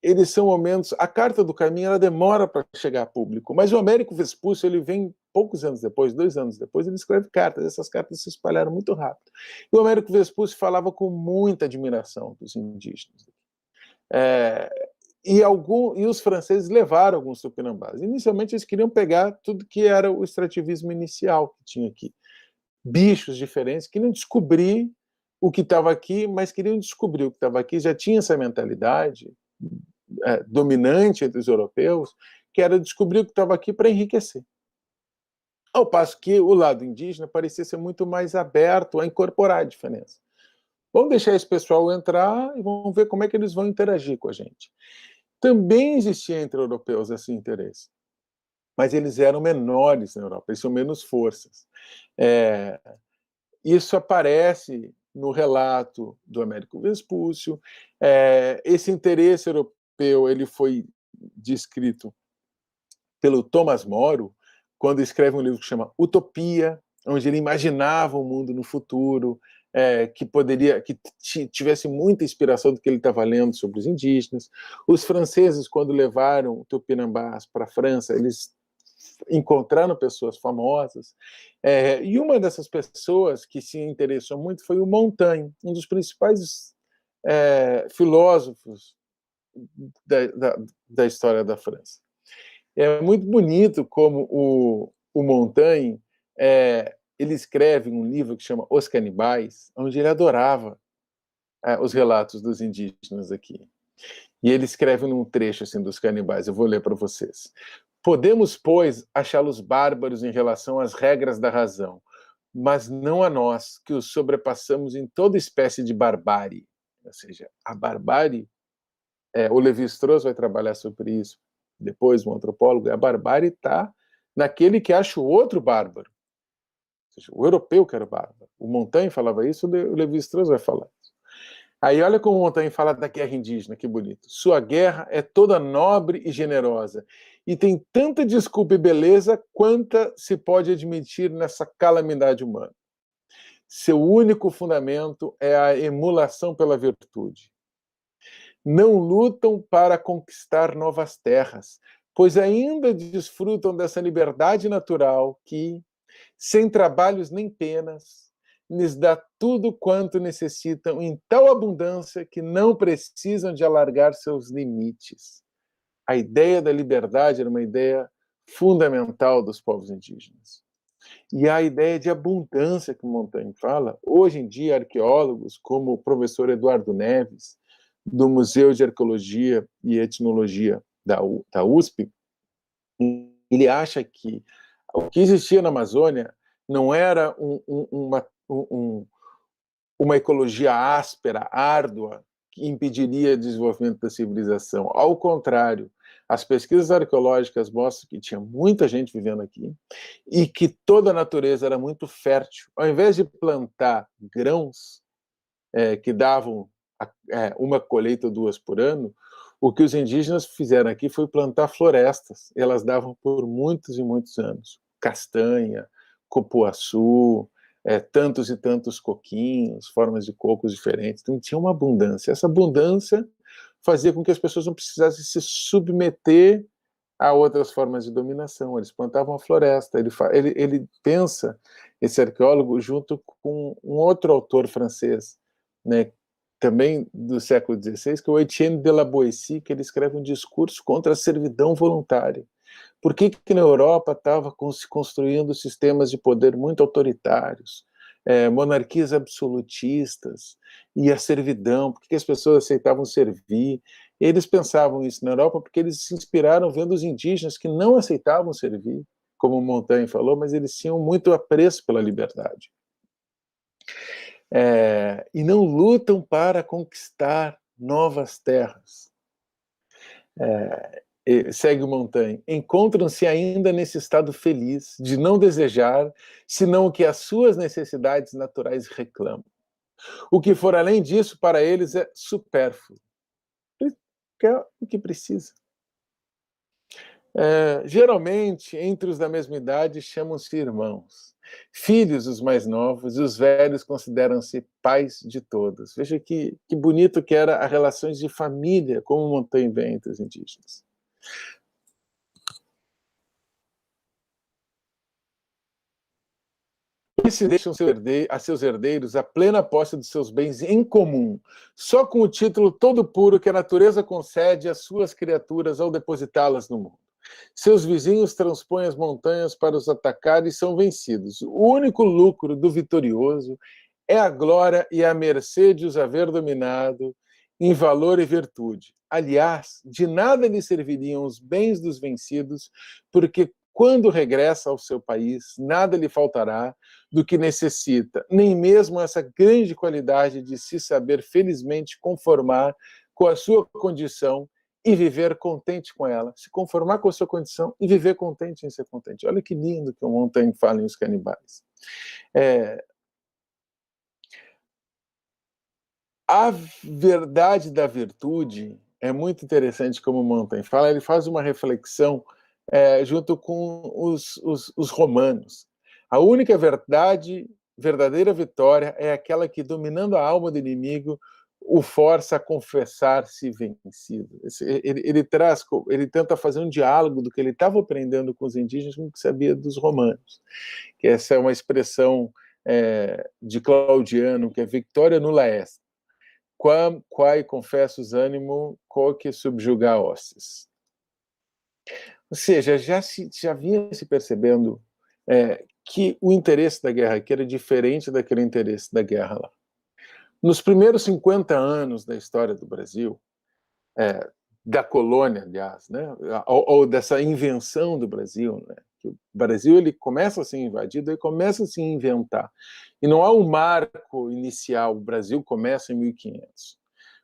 eles são momentos... A Carta do Caminho, ela demora para chegar a público, mas o Américo Vespucci, ele vem poucos anos depois, 2 anos depois, ele escreve cartas, essas cartas se espalharam muito rápido. E o Américo Vespucci falava com muita admiração dos indígenas. E os franceses levaram alguns tupinambás. Inicialmente, eles queriam pegar tudo que era o extrativismo inicial que tinha aqui. Bichos diferentes, queriam descobrir o que estava aqui, mas queriam descobrir o que estava aqui, já tinha essa mentalidade dominante entre os europeus, que era descobrir o que estava aqui para enriquecer. Ao passo que o lado indígena parecia ser muito mais aberto a incorporar a diferença. Vamos deixar esse pessoal entrar e vamos ver como é que eles vão interagir com a gente. Também existia entre europeus esse interesse, mas eles eram menores na Europa, eles tinham menos forças. Isso aparece no relato do Américo Vespucci. Esse interesse europeu ele foi descrito pelo Thomas Moro, quando escreve um livro que chama Utopia, onde ele imaginava um mundo no futuro, que tivesse muita inspiração do que ele estava lendo sobre os indígenas. Os franceses, quando levaram tupinambás para a França, eles encontraram pessoas famosas, e uma dessas pessoas que se interessou muito foi o Montaigne, um dos principais filósofos da história da França. É muito bonito como o Montaigne ele escreve um livro que chama Os Canibais, onde ele adorava os relatos dos indígenas aqui. E ele escreve num trecho assim dos canibais, eu vou ler para vocês. Podemos, pois, achá-los bárbaros em relação às regras da razão, mas não a nós, que os sobrepassamos em toda espécie de barbárie. Ou seja, a barbárie, o Lévi-Strauss vai trabalhar sobre isso, depois um antropólogo, a barbárie está naquele que acha o outro bárbaro. Ou seja, o europeu que era o bárbaro. O Montaigne falava isso, o Lévi-Strauss vai falar isso. Aí olha como Montaigne fala da guerra indígena, que bonito. Sua guerra é toda nobre e generosa, e tem tanta desculpa e beleza quanta se pode admitir nessa calamidade humana. Seu único fundamento é a emulação pela virtude. Não lutam para conquistar novas terras, pois ainda desfrutam dessa liberdade natural que, sem trabalhos nem penas, lhes dá tudo quanto necessitam em tal abundância que não precisam de alargar seus limites. A ideia da liberdade era uma ideia fundamental dos povos indígenas. E a ideia de abundância que o Montaigne fala, hoje em dia arqueólogos como o professor Eduardo Neves, do Museu de Arqueologia e Etnologia da USP, ele acha que o que existia na Amazônia não era uma ecologia áspera, árdua, que impediria o desenvolvimento da civilização. Ao contrário, As pesquisas arqueológicas mostram que tinha muita gente vivendo aqui e que toda a natureza era muito fértil. Ao invés de plantar grãos que davam uma colheita ou duas por ano, o que os indígenas fizeram aqui foi plantar florestas. Elas davam por muitos e muitos anos. Castanha, cupuaçu, tantos e tantos coquinhos, formas de cocos diferentes. Então tinha uma abundância. Essa abundância fazia com que as pessoas não precisassem se submeter a outras formas de dominação. Eles plantavam a floresta. Ele pensa, esse arqueólogo, junto com um outro autor francês, né, também do século XVI, que é o Etienne de la Boétie, que ele escreve um discurso contra a servidão voluntária. Por que na Europa estava se construindo sistemas de poder muito autoritários, monarquias absolutistas e a servidão? Por que as pessoas aceitavam servir? Eles pensavam isso na Europa porque eles se inspiraram vendo os indígenas que não aceitavam servir, como Montaigne falou, mas eles tinham muito apreço pela liberdade. E não lutam para conquistar novas terras. Segue o Montaigne, encontram-se ainda nesse estado feliz de não desejar senão o que as suas necessidades naturais reclamam. O que for além disso, para eles, é supérfluo. É o que precisa. Geralmente, entre os da mesma idade, chamam-se irmãos. Filhos, os mais novos, e os velhos consideram-se pais de todos. Veja que bonito que era as relações de família, como Montaigne vê entre os indígenas. E se deixam a seus herdeiros a plena posse dos seus bens em comum, só com o título todo puro que a natureza concede às suas criaturas ao depositá-las no mundo. Seus vizinhos transpõem as montanhas para os atacar e são vencidos. O único lucro do vitorioso é a glória e a mercê de os haver dominado em valor e virtude. Aliás, de nada lhe serviriam os bens dos vencidos, porque quando regressa ao seu país, nada lhe faltará do que necessita, nem mesmo essa grande qualidade de se saber felizmente conformar com a sua condição e viver contente com ela, se conformar com a sua condição e viver contente em ser contente. Olha que lindo que o Montaigne fala em Os Canibais. A verdade da virtude é muito interessante, como o Montaigne fala, ele faz uma reflexão junto com os romanos. A única verdadeira vitória é aquela que, dominando a alma do inimigo, o força a confessar-se vencido. Ele tenta fazer um diálogo do que ele estava aprendendo com os indígenas com o que sabia dos romanos. Que essa é uma expressão de Claudiano, que é victoria nulla est, quae confessus animo quoque subjuga hostes. Ou seja, já vinha se percebendo que o interesse da guerra aqui era diferente daquele interesse da guerra lá. Nos primeiros 50 anos da história do Brasil, da colônia, aliás, né, ou dessa invenção do Brasil, né, que o Brasil ele começa a ser invadido, ele começa a se inventar. E não há um marco inicial, o Brasil começa em 1500.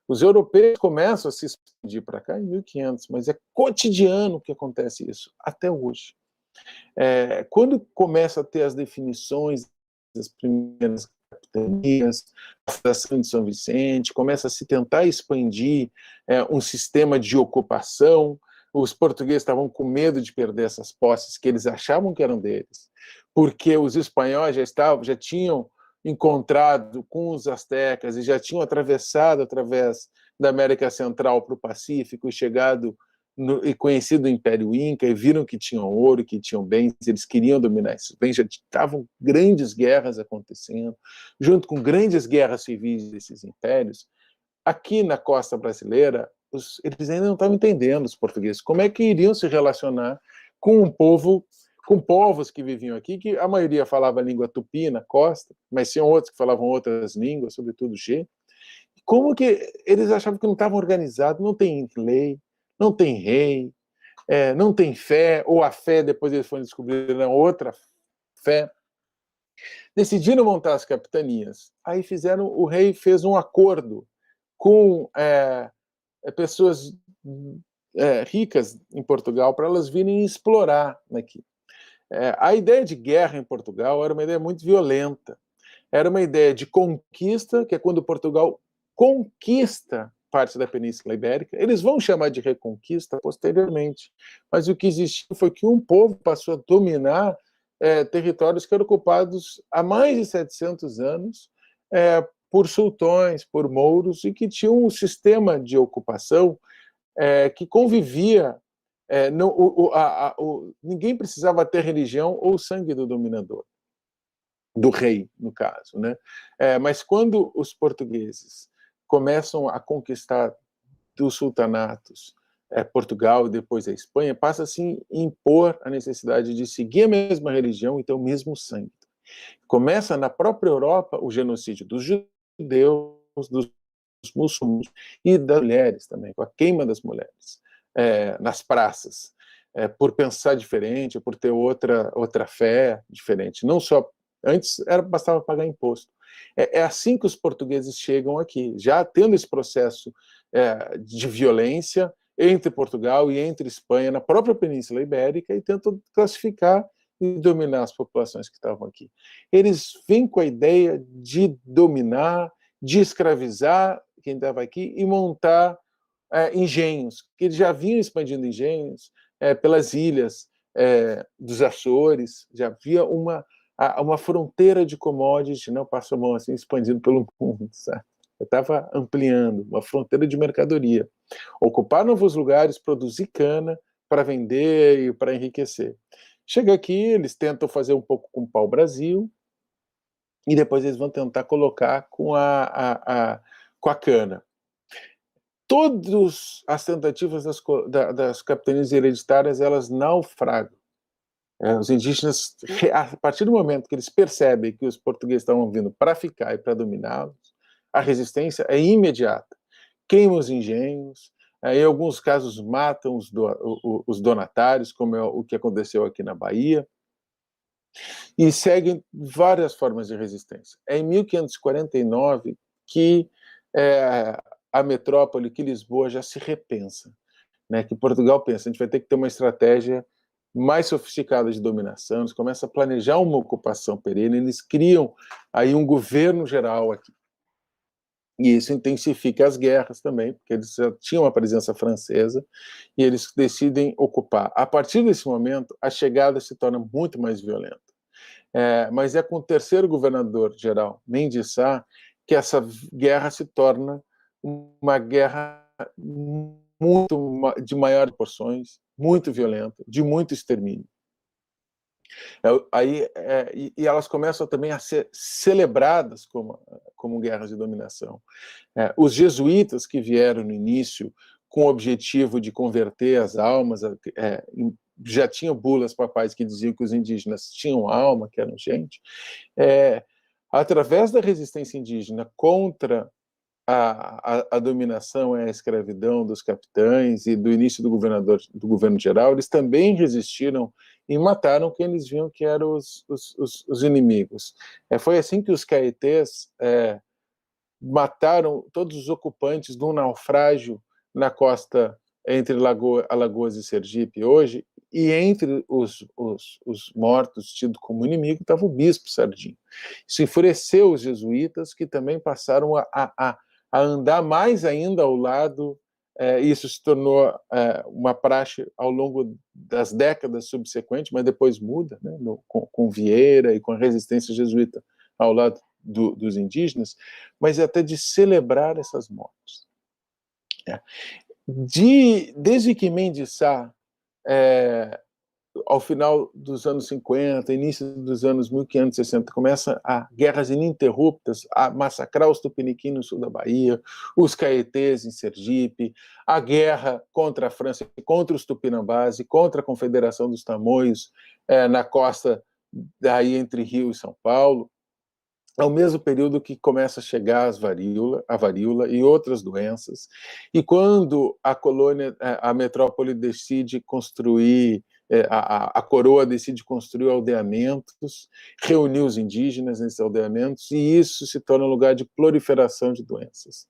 Os europeus começam a se expandir para cá em 1500, mas é cotidiano que acontece isso, até hoje. Quando começa a ter as definições das primeiras capitanias, a Fundação de São Vicente, começa a se tentar expandir um sistema de ocupação, os portugueses estavam com medo de perder essas posses que eles achavam que eram deles, porque os espanhóis já tinham encontrado com os astecas e já tinham atravessado através da América Central para o Pacífico e chegado e conhecido o Império Inca, e viram que tinham ouro, que tinham bens, eles queriam dominar esses bens, já estavam grandes guerras acontecendo, junto com grandes guerras civis desses impérios. Aqui na costa brasileira, eles ainda não estavam entendendo, os portugueses, como é que iriam se relacionar com um povo, com povos que viviam aqui, que a maioria falava a língua tupi na costa, mas tinham outros que falavam outras línguas, sobretudo G. Como que eles achavam que não estavam organizados, não tem lei, não tem rei, não tem fé, ou a fé, depois eles foram descobrir outra fé. Decidiram montar as capitanias. Aí o rei fez um acordo com pessoas ricas em Portugal para elas virem explorar aqui. A ideia de guerra em Portugal era uma ideia muito violenta. Era uma ideia de conquista, que é quando Portugal conquista parte da Península Ibérica. Eles vão chamar de reconquista posteriormente, mas o que existiu foi que um povo passou a dominar territórios que eram ocupados há mais de 700 anos por sultões, por mouros, e que tinham um sistema de ocupação que convivia. Ninguém precisava ter religião ou sangue do dominador, do rei, no caso, né? Mas quando os portugueses começam a conquistar dos sultanatos Portugal e depois a Espanha, passa assim a impor a necessidade de seguir a mesma religião e ter o mesmo sangue. Começa na própria Europa o genocídio dos judeus, dos muçulmanos e das mulheres também, com a queima das mulheres nas praças, por pensar diferente, por ter outra fé diferente. Não só antes bastava pagar imposto. É assim que os portugueses chegam aqui, já tendo esse processo de violência entre Portugal e entre Espanha na própria Península Ibérica e tentam classificar e dominar as populações que estavam aqui. Eles vêm com a ideia de dominar, de escravizar quem estava aqui e montar engenhos, que eles já vinham expandindo engenhos pelas ilhas dos Açores, já havia uma fronteira de commodities, não passo a mão assim, expandindo pelo mundo, sabe? Eu estava ampliando uma fronteira de mercadoria. Ocupar novos lugares, produzir cana para vender e para enriquecer. Chega aqui, eles tentam fazer um pouco com o pau-brasil e depois eles vão tentar colocar com a cana. Todas as tentativas das capitanias hereditárias, elas naufragam. Os indígenas, a partir do momento que eles percebem que os portugueses estavam vindo para ficar e para dominá-los, a resistência é imediata. Queimam os engenhos, em alguns casos matam os donatários, como é o que aconteceu aqui na Bahia, e seguem várias formas de resistência. É em 1549 que a metrópole, que Lisboa já se repensa, né? Que Portugal pensa, a gente vai ter que ter uma estratégia mais sofisticada de dominação, eles começam a planejar uma ocupação perene, eles criam aí um governo geral aqui. E isso intensifica as guerras também, porque eles já tinham uma presença francesa, e eles decidem ocupar. A partir desse momento, a chegada se torna muito mais violenta. Mas é com o terceiro governador-geral, Mendes Sá, que essa guerra se torna uma guerra de maiores proporções, muito violenta, de muito extermínio. E elas começam também a ser celebradas como guerras de dominação. Os jesuítas que vieram no início com o objetivo de converter as almas, já tinham bulas papais que diziam que os indígenas tinham alma, que eram gente, através da resistência indígena contra a dominação e a escravidão dos capitães e do início do governo geral, eles também resistiram e mataram quem eles viam que eram os inimigos. Foi assim que os caetés mataram todos os ocupantes de um naufrágio na costa entre Alagoas e Sergipe hoje, e entre os mortos tidos como inimigo estava o bispo Sardinho. Isso enfureceu os jesuítas, que também passaram a andar mais ainda ao lado. Isso se tornou uma praxe ao longo das décadas subsequentes, mas depois muda, né, com Vieira e com a resistência jesuíta ao lado dos indígenas, mas até de celebrar essas mortes. Desde que Mendes Sá, ao final dos anos 50, início dos anos 1560, começa a guerras ininterruptas, a massacrar os tupiniquim no sul da Bahia, os caetés em Sergipe, a guerra contra a França, contra os tupinambás e contra a Confederação dos Tamoios na costa daí entre Rio e São Paulo, ao mesmo período que começa a chegar a varíola e outras doenças. E quando a metrópole decide construir, a coroa decide construir aldeamentos, reunir os indígenas nesses aldeamentos, e isso se torna um lugar de proliferação de doenças.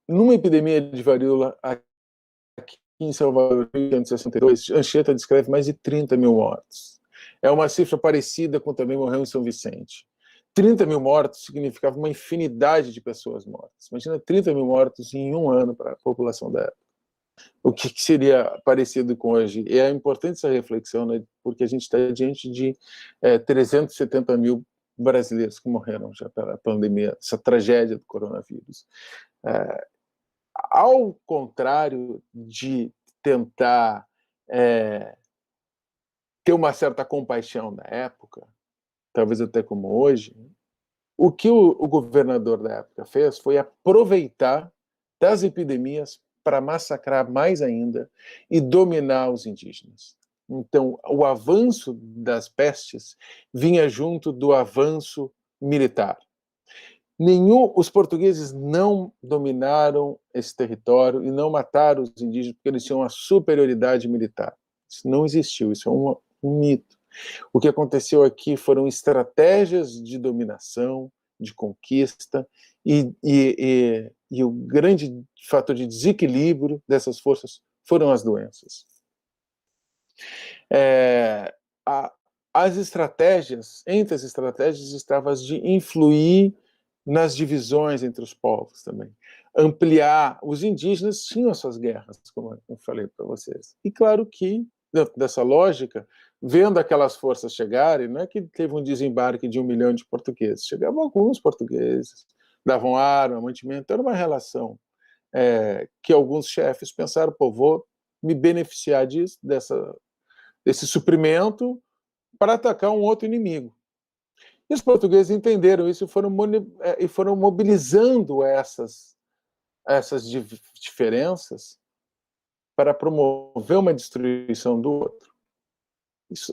numa epidemia de varíola aqui em Salvador, em 1962, Anchieta descreve mais de 30 mil mortos. É uma cifra parecida com também morreu em São Vicente. 30 mil mortos significava uma infinidade de pessoas mortas. Imagina 30 mil mortos em um ano para a população da época. O que seria parecido com hoje? E é importante essa reflexão, né, porque a gente está diante de 370 mil brasileiros que morreram já pela pandemia, essa tragédia do coronavírus. Ao contrário de tentar ter uma certa compaixão na época, talvez até como hoje, o que o governador da época fez foi aproveitar das epidemias para massacrar mais ainda e dominar os indígenas. Então, o avanço das pestes vinha junto do avanço militar. Os portugueses não dominaram esse território e não mataram os indígenas porque eles tinham uma superioridade militar. Isso não existiu, isso é um mito. O que aconteceu aqui foram estratégias de dominação, de conquista, e o grande fator de desequilíbrio dessas forças foram as doenças. Entre as estratégias estavam as de influir nas divisões entre os povos também. Ampliar. Os indígenas tinham as suas guerras, como eu falei para vocês. E claro que, dentro dessa lógica, vendo aquelas forças chegarem, não é que teve um desembarque de 1 milhão de portugueses, chegavam alguns portugueses, davam arma, mantimento, era uma relação que alguns chefes pensaram, pô, vou me beneficiar disso, desse suprimento para atacar um outro inimigo. E os portugueses entenderam isso e foram mobilizando essas diferenças para promover uma destruição do outro.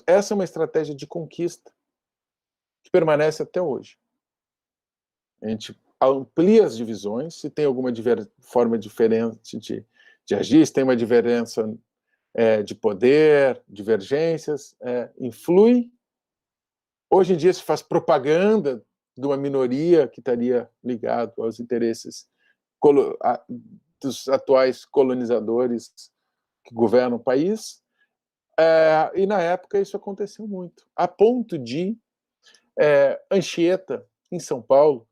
Essa é uma estratégia de conquista que permanece até hoje. A gente amplia as divisões, se tem alguma forma diferente de agir, se tem uma diferença de poder, divergências, influi. Hoje em dia se faz propaganda de uma minoria que estaria ligado aos interesses dos atuais colonizadores que governam o país. E na época isso aconteceu muito, a ponto de Anchieta, em São Paulo,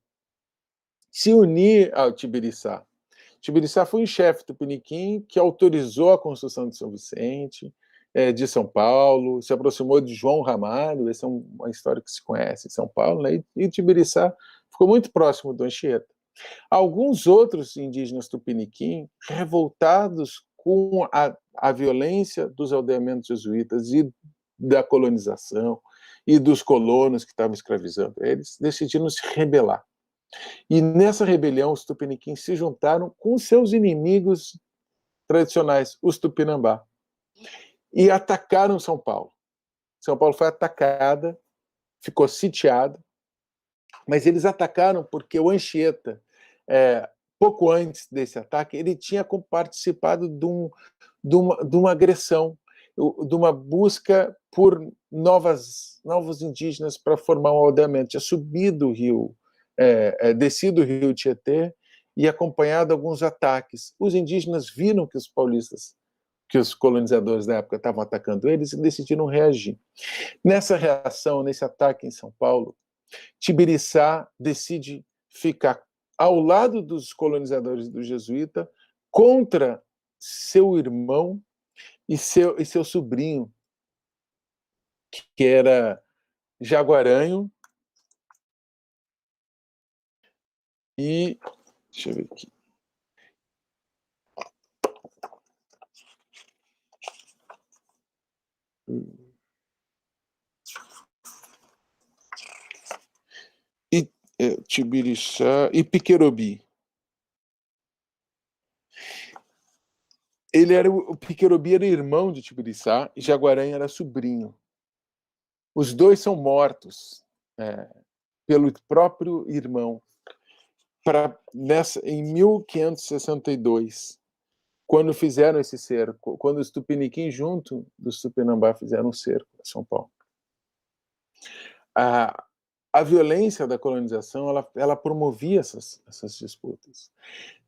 se unir ao Tibiriçá. Tibiriçá foi um chefe tupiniquim que autorizou a construção de São Vicente, de São Paulo, se aproximou de João Ramalho, essa é uma história que se conhece em São Paulo, né? E Tibiriçá ficou muito próximo do Anchieta. Alguns outros indígenas tupiniquim, revoltados com a violência dos aldeamentos jesuítas e da colonização e dos colonos que estavam escravizando eles, decidiram se rebelar. E nessa rebelião, os tupiniquins se juntaram com seus inimigos tradicionais, os Tupinambá, e atacaram São Paulo. São Paulo foi atacada, ficou sitiada, mas eles atacaram porque o Anchieta, pouco antes desse ataque, ele tinha participado de uma agressão, de uma busca por novos indígenas para formar um aldeamento. Tinha subido o rio, descido o rio Tietê e acompanhado alguns ataques. Os indígenas viram que os paulistas, que os colonizadores da época estavam atacando eles e decidiram reagir. Nessa reação, nesse ataque em São Paulo, Tibiriçá decide ficar ao lado dos colonizadores do jesuíta contra seu irmão e seu sobrinho, que era Jaguaranho e... deixa eu ver aqui. Tibiriçá e Piquerobi. O Piquerobi era irmão de Tibiriçá e Jaguaranha era sobrinho. Os dois são mortos pelo próprio irmão em 1562, quando fizeram esse cerco, quando os Tupiniquins, junto dos Tupinambá, fizeram um cerco em São Paulo. a violência da colonização ela promovia essas disputas.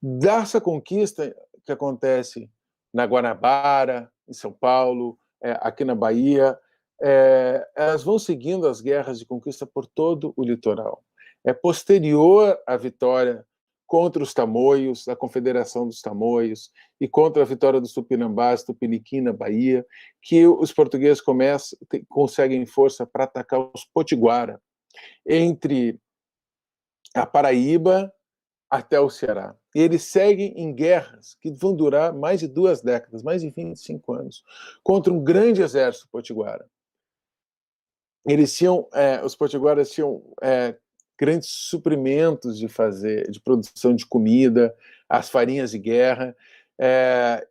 Dessa conquista que acontece na Guanabara, em São Paulo, aqui na Bahia, elas vão seguindo as guerras de conquista por todo o litoral. É posterior à vitória contra os Tamoios, a Confederação dos Tamoios, e contra a vitória dos Tupinambás, Tupiniquim, na Bahia, que os portugueses conseguem força para atacar os Potiguara, entre a Paraíba até o Ceará. E eles seguem em guerras que vão durar mais de 2 décadas, mais de 25 anos, contra um grande exército potiguara. Os potiguaras tinham grandes suprimentos de produção de comida, as farinhas de guerra,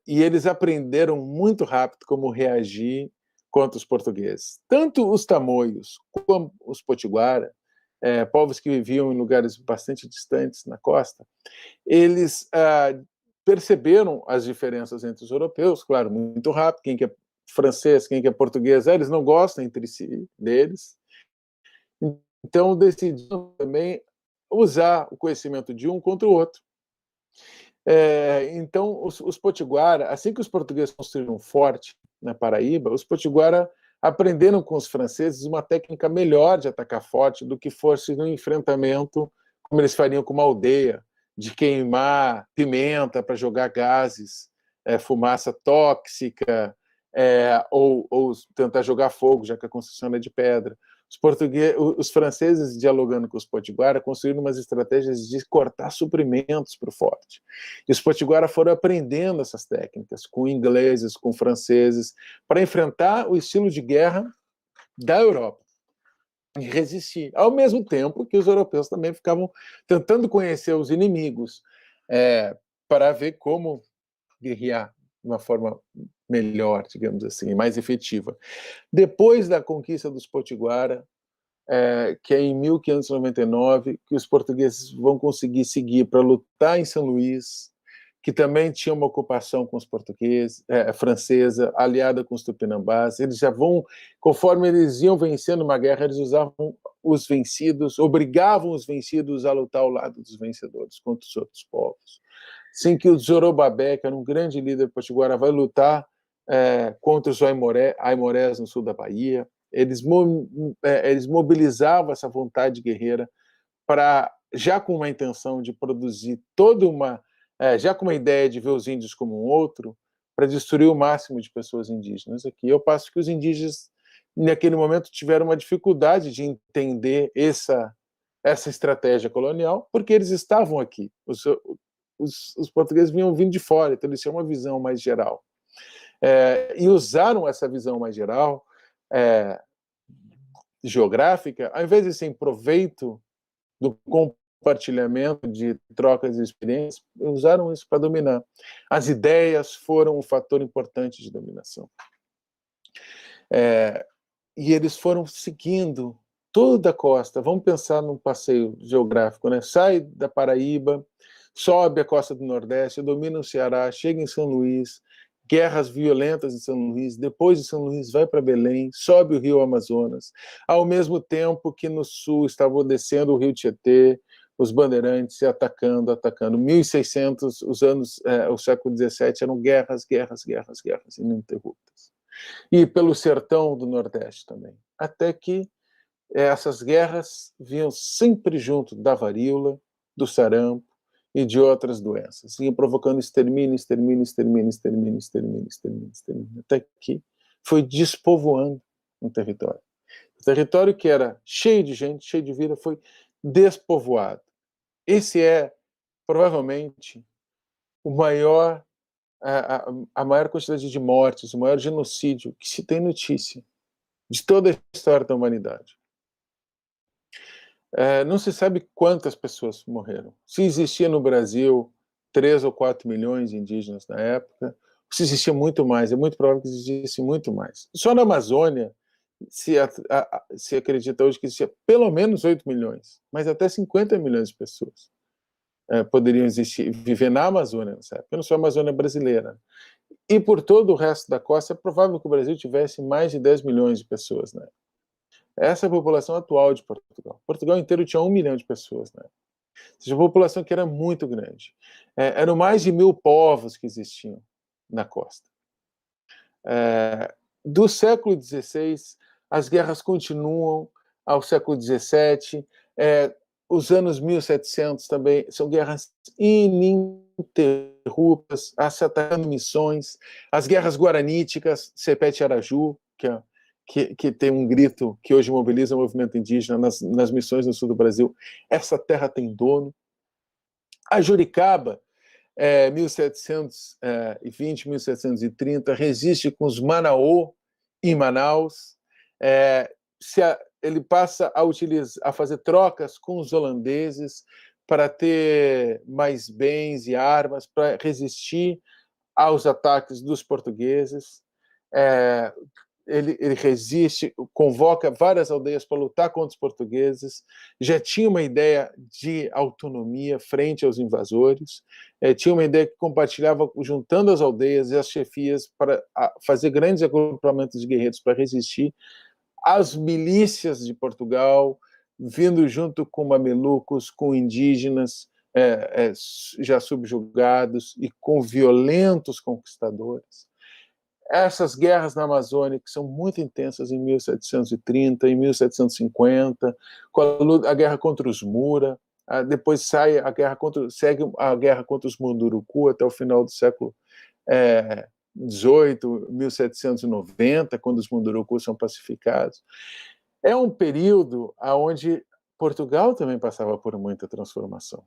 e eles aprenderam muito rápido como reagir contra os portugueses. Tanto os tamoios como os potiguara, povos que viviam em lugares bastante distantes na costa, eles perceberam as diferenças entre os europeus, claro, muito rápido, quem que é francês, quem que é português, eles não gostam entre si deles, então decidiram também usar o conhecimento de um contra o outro. Então, os potiguara, assim que os portugueses construíram um forte na Paraíba, os potiguara aprenderam com os franceses uma técnica melhor de atacar forte do que fosse no enfrentamento, como eles fariam com uma aldeia, de queimar pimenta para jogar gases, fumaça tóxica, ou tentar jogar fogo, já que a construção é de pedra. Os franceses, dialogando com os potiguara, construíram umas estratégias de cortar suprimentos para o forte. E os potiguara foram aprendendo essas técnicas com ingleses, com franceses, para enfrentar o estilo de guerra da Europa e resistir. Ao mesmo tempo que os europeus também ficavam tentando conhecer os inimigos para ver como guerrear de uma forma melhor, digamos assim, mais efetiva. Depois da conquista dos potiguara, que é em 1599, que os portugueses vão conseguir seguir para lutar em São Luís, que também tinha uma ocupação com os portugueses, francesa, aliada com os tupinambás. Eles já vão, conforme eles iam vencendo uma guerra, eles usavam os vencidos, obrigavam os vencidos a lutar ao lado dos vencedores contra os outros povos. Assim que o Zorobabé, que era um grande líder potiguara, vai lutar contra os aimorés no sul da Bahia. Eles mobilizavam essa vontade guerreira para, já com uma intenção de produzir já com uma ideia de ver os índios como um outro, para destruir o máximo de pessoas indígenas aqui. Eu passo que os indígenas, naquele momento, tiveram uma dificuldade de entender essa estratégia colonial, porque eles estavam aqui. Os portugueses vinham vindo de fora, então eles tinham uma visão mais geral. E usaram essa visão mais geral, geográfica, ao invés de ser em proveito do compartilhamento de trocas de experiências, usaram isso para dominar. As ideias foram um fator importante de dominação. E eles foram seguindo toda a costa. Vamos pensar num passeio geográfico, né? Sai da Paraíba, sobe a costa do Nordeste, domina o Ceará, chega em São Luís, guerras violentas em São Luís, depois de São Luís vai para Belém, sobe o rio Amazonas, ao mesmo tempo que no sul estavam descendo o rio Tietê, os bandeirantes se atacando. 1600, o século XVII eram guerras ininterruptas. E pelo sertão do Nordeste também, até que essas guerras vinham sempre junto da varíola, do sarampo e de outras doenças, vinham provocando extermínio, até que foi despovoando um território. O território que era cheio de gente, cheio de vida, foi despovoado. Esse é, provavelmente, a maior quantidade de mortes, o maior genocídio que se tem notícia de toda a história da humanidade. Não se sabe quantas pessoas morreram. Se existia no Brasil 3 ou 4 milhões de indígenas na época, se existia muito mais, é muito provável que existisse muito mais. Só na Amazônia se acredita hoje que existia pelo menos 8 milhões, mas até 50 milhões de pessoas poderiam viver na Amazônia nessa época, não só a Amazônia brasileira. E por todo o resto da costa, é provável que o Brasil tivesse mais de 10 milhões de pessoas, né? Essa é a população atual de Portugal. Portugal inteiro tinha 1 milhão de pessoas, né? Ou seja, a população que era muito grande. Eram mais de 1.000 povos que existiam na costa. Do século XVI, as guerras continuam ao século XVII. Os anos 1700 também são guerras ininterruptas, se atacando missões. As guerras guaraníticas, Sepete Araju, que tem um grito que hoje mobiliza o movimento indígena nas missões no sul do Brasil. Essa terra tem dono. A Juricaba, 1720, 1730, resiste com os Manaô em Manaus. Ele passa a fazer trocas com os holandeses para ter mais bens e armas, para resistir aos ataques dos portugueses. Ele resiste, convoca várias aldeias para lutar contra os portugueses, já tinha uma ideia de autonomia frente aos invasores, tinha uma ideia que compartilhava juntando as aldeias e as chefias para fazer grandes agrupamentos de guerreiros para resistir às milícias de Portugal, vindo junto com mamelucos, com indígenas já subjugados e com violentos conquistadores. Essas guerras na Amazônia, que são muito intensas em 1730, em 1750, com a guerra contra os Mura, depois segue a guerra contra os Munduruku até o final do século XVIII, 1790, quando os Mundurukus são pacificados. É um período onde Portugal também passava por muita transformação.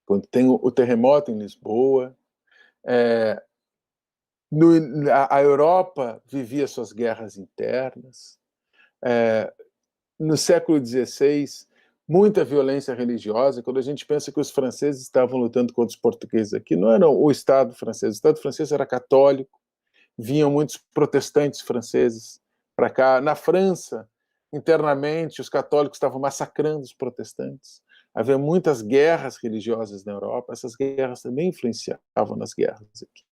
Quando tem o terremoto em Lisboa, a Europa vivia suas guerras internas. No século XVI, muita violência religiosa. Quando a gente pensa que os franceses estavam lutando contra os portugueses aqui, não era o Estado francês. O Estado francês era católico, vinham muitos protestantes franceses para cá. Na França, internamente, os católicos estavam massacrando os protestantes. Havia muitas guerras religiosas na Europa. Essas guerras também influenciavam nas guerras aqui.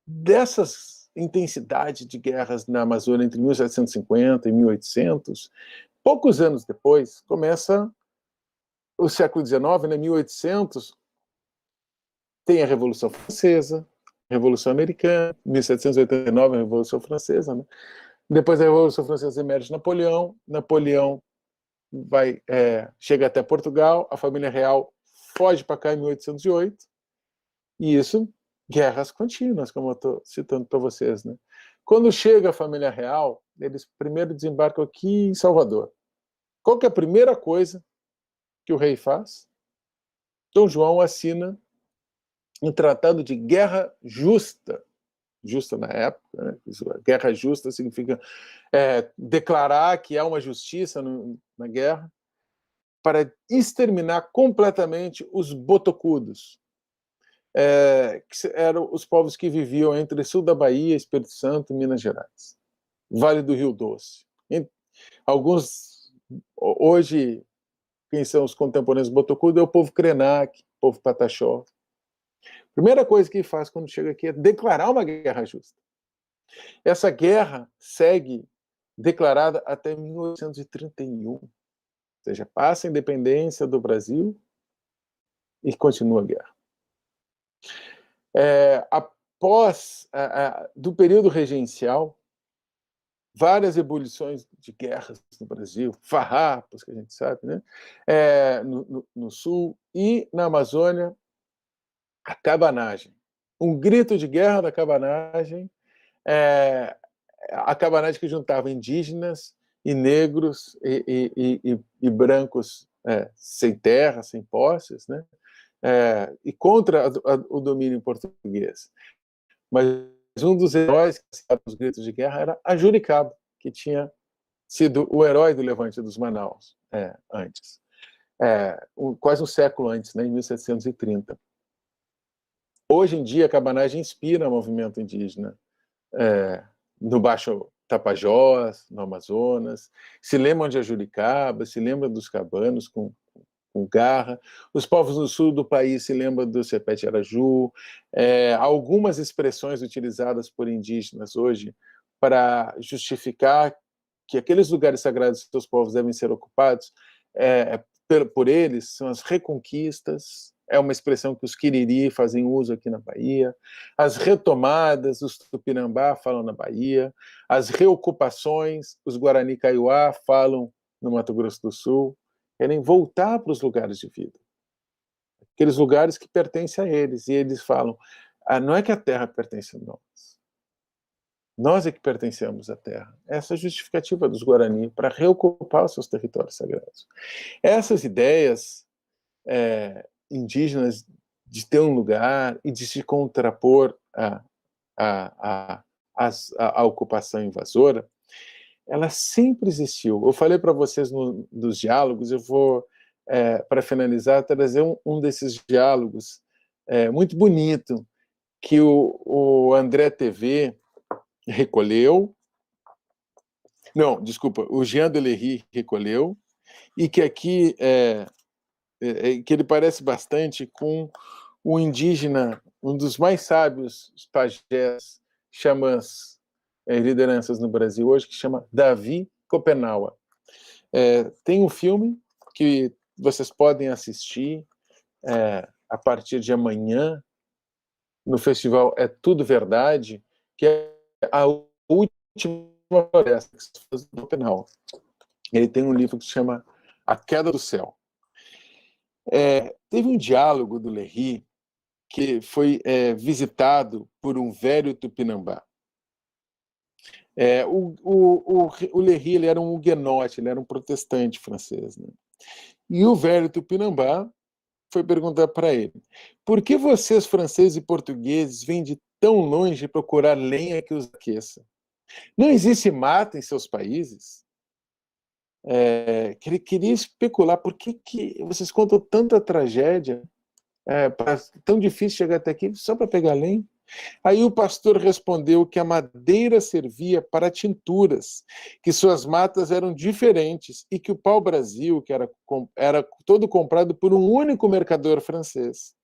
Dessas intensidades de guerras na Amazônia entre 1750 e 1800, poucos anos depois, começa o século XIX, né, 1800, tem a Revolução Francesa, a Revolução Americana, 1789 a Revolução Francesa, né? Depois da Revolução Francesa emerge Napoleão chega até Portugal, a família real foge para cá em 1808, e isso, guerras contínuas, como eu estou citando para vocês, né? Quando chega a família real, eles primeiro desembarcam aqui em Salvador. Qual que é a primeira coisa que o rei faz? Dom João assina um tratado de guerra justa na época, né? Guerra justa significa declarar que há uma justiça na guerra, para exterminar completamente os botocudos, que eram os povos que viviam entre sul da Bahia, Espírito Santo e Minas Gerais, Vale do Rio Doce. Alguns, hoje, quem são os contemporâneos do botocudo é o povo Krenak, o povo Pataxó. Primeira coisa que faz quando chega aqui é declarar uma guerra justa. Essa guerra segue declarada até 1831, ou seja, passa a independência do Brasil e continua a guerra. Após do período regencial, várias ebulições de guerras no Brasil, farrapos, que a gente sabe, né? No sul, e na Amazônia, a cabanagem. Um grito de guerra da cabanagem, a cabanagem que juntava indígenas e negros e brancos sem terra, sem posses, né? E contra o domínio português. Mas um dos heróis que os gritos de guerra era a Juricaba, que tinha sido o herói do levante dos Manaus antes, quase um século antes, né, em 1730. Hoje em dia, a cabanagem inspira o movimento indígena no Baixo Tapajós, no Amazonas, se lembram de Juricaba, se lembram dos cabanos com garra. Os povos do sul do país se lembram do Sepete Araju. Algumas expressões utilizadas por indígenas hoje, para justificar que aqueles lugares sagrados que seus povos devem ser ocupados por eles são as reconquistas, é uma expressão que os Quiriri fazem uso aqui na Bahia, as retomadas, os Tupinambá falam na Bahia, as reocupações, os Guarani Kaiowá falam no Mato Grosso do Sul, querem voltar para os lugares de vida, aqueles lugares que pertencem a eles, e eles falam, não é que a terra pertence a nós é que pertencemos à terra. Essa é a justificativa dos Guarani para reocupar os seus territórios sagrados. Essas ideias indígenas de ter um lugar e de se contrapor à ocupação invasora, ela sempre existiu. Eu falei para vocês dos diálogos, eu vou, para finalizar, trazer um desses diálogos muito bonito, que o André TV recolheu, não, desculpa, o Jean Delery recolheu, e que aqui que ele parece bastante com um indígena, um dos mais sábios pajés, xamãs, lideranças no Brasil hoje, que chama Davi Copenaua. Tem um filme que vocês podem assistir a partir de amanhã, no festival É Tudo Verdade, que é a última floresta que se faz no Copenhague. Ele tem um livro que se chama A Queda do Céu. Teve um diálogo do Léry que foi visitado por um velho tupinambá. O Léry, ele era um huguenote, ele era um protestante francês, né? E o velho tupinambá foi perguntar para ele: por que vocês, franceses e portugueses, vêm de tão longe procurar lenha que os aqueça? Não existe mata em seus países? Que ele queria especular por que vocês contam tanta tragédia, tão difícil chegar até aqui só para pegar lenha. Aí o pastor respondeu que a madeira servia para tinturas, que suas matas eram diferentes e que o pau-brasil, que era todo comprado por um único mercador francês.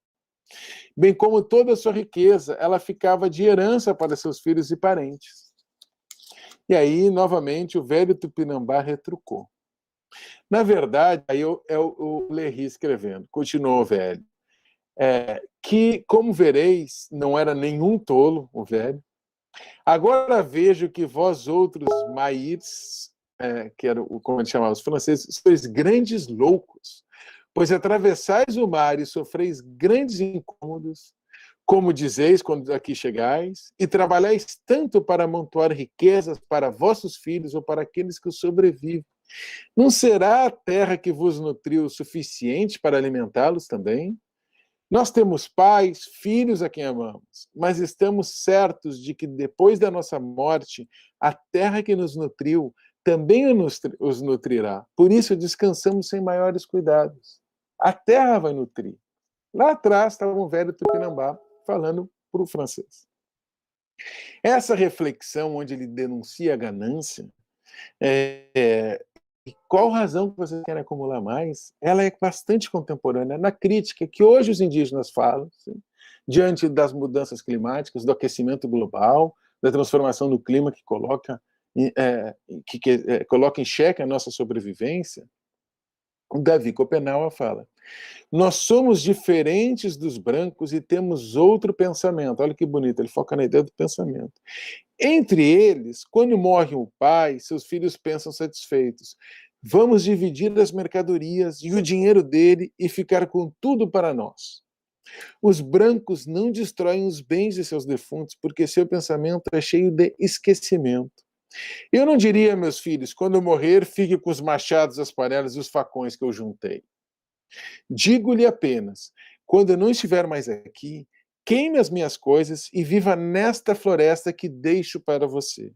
Bem como toda a sua riqueza, ela ficava de herança para seus filhos e parentes. E aí, novamente, o velho Tupinambá retrucou. Na verdade, aí é o Léry escrevendo, continuou o velho, que, como vereis, não era nenhum tolo, o velho. Agora vejo que vós outros maírs, que era como eles chamavam os franceses, sois grandes loucos, pois atravessais o mar e sofreis grandes incômodos, como dizeis quando aqui chegais, e trabalhais tanto para amontoar riquezas para vossos filhos ou para aqueles que sobrevivem. Não será a terra que vos nutriu o suficiente para alimentá-los também? Nós temos pais, filhos a quem amamos, mas estamos certos de que depois da nossa morte, a terra que nos nutriu também os nutrirá. Por isso descansamos sem maiores cuidados. A terra vai nutrir. Lá atrás estava um velho Tupinambá falando para o francês. Essa reflexão, onde ele denuncia a ganância, e qual razão que vocês querem acumular mais, ela é bastante contemporânea na crítica que hoje os indígenas falam, diante das mudanças climáticas, do aquecimento global, da transformação do clima que coloca em xeque a nossa sobrevivência. O Davi Copenaua fala: nós somos diferentes dos brancos e temos outro pensamento. Olha que bonito, ele foca na ideia do pensamento. Entre eles, quando morre o pai, seus filhos pensam satisfeitos: vamos dividir as mercadorias e o dinheiro dele e ficar com tudo para nós. Os brancos não destroem os bens de seus defuntos porque seu pensamento é cheio de esquecimento. Eu não diria, meus filhos, quando eu morrer, fique com os machados, as panelas e os facões que eu juntei. Digo-lhe apenas, quando eu não estiver mais aqui, queime as minhas coisas e viva nesta floresta que deixo para você.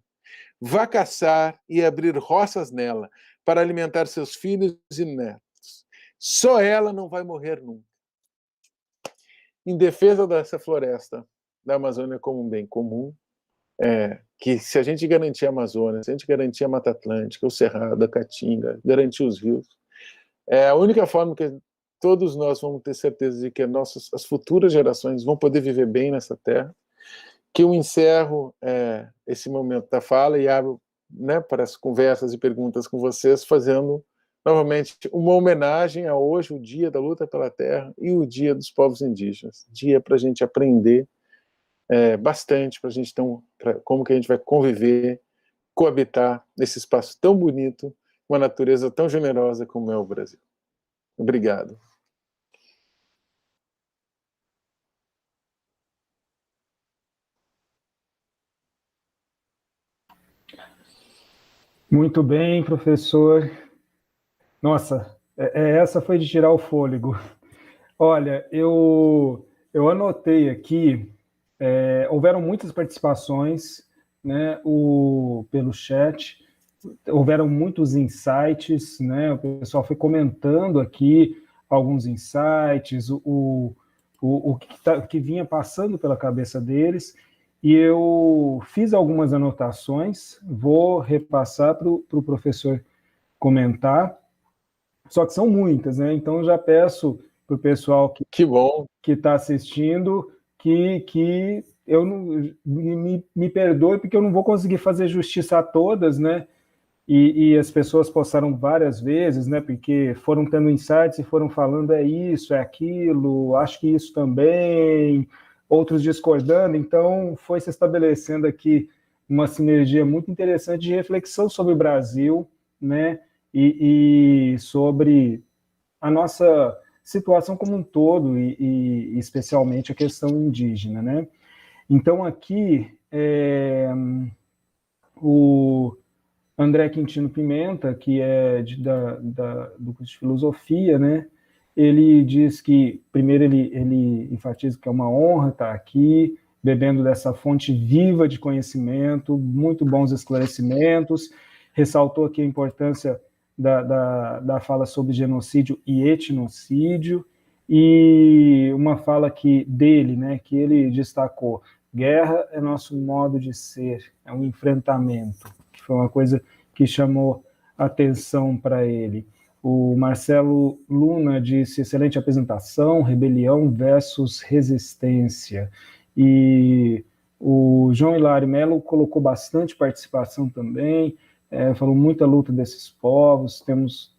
Vá caçar e abrir roças nela para alimentar seus filhos e netos. Só ela não vai morrer nunca. Em defesa dessa floresta da Amazônia como um bem comum, que se a gente garantir a Amazônia, se a gente garantir a Mata Atlântica, o Cerrado, a Caatinga, garantir os rios, é a única forma que todos nós vamos ter certeza de que as futuras gerações vão poder viver bem nessa terra, que eu encerro esse momento da fala e abro, né, para as conversas e perguntas com vocês, fazendo novamente uma homenagem a hoje, o Dia da Luta pela Terra e o Dia dos Povos Indígenas. Dia para a gente aprender bastante, para a gente como que a gente vai conviver, coabitar nesse espaço tão bonito, uma natureza tão generosa como é o Brasil. Obrigado. Muito bem, professor. Nossa, essa foi de tirar o fôlego. Olha, eu anotei aqui, houveram muitas participações, né, pelo chat, houveram muitos insights, né, o pessoal foi comentando aqui alguns insights, o que vinha passando pela cabeça deles, e eu fiz algumas anotações, vou repassar para o professor comentar, só que são muitas, né? Então já peço para o pessoal que está assistindo que eu não, me perdoe, porque eu não vou conseguir fazer justiça a todas, né? E as pessoas postaram várias vezes, né? Porque foram tendo insights e foram falando isso, é aquilo, acho que isso também, outros discordando, então foi se estabelecendo aqui uma sinergia muito interessante de reflexão sobre o Brasil, né? E sobre a nossa situação como um todo, e especialmente a questão indígena, né? Então, aqui, o André Quintino Pimenta, que é do curso de filosofia, né? Ele diz que, primeiro, ele enfatiza que é uma honra estar aqui, bebendo dessa fonte viva de conhecimento, muito bons esclarecimentos, ressaltou aqui a importância da fala sobre genocídio e etnocídio, e uma fala dele, né, que ele destacou: guerra é nosso modo de ser, é um enfrentamento, que foi uma coisa que chamou atenção para ele. O Marcelo Luna disse: excelente apresentação, rebelião versus resistência. E o João Hilário Melo colocou bastante participação também, falou muita luta desses povos,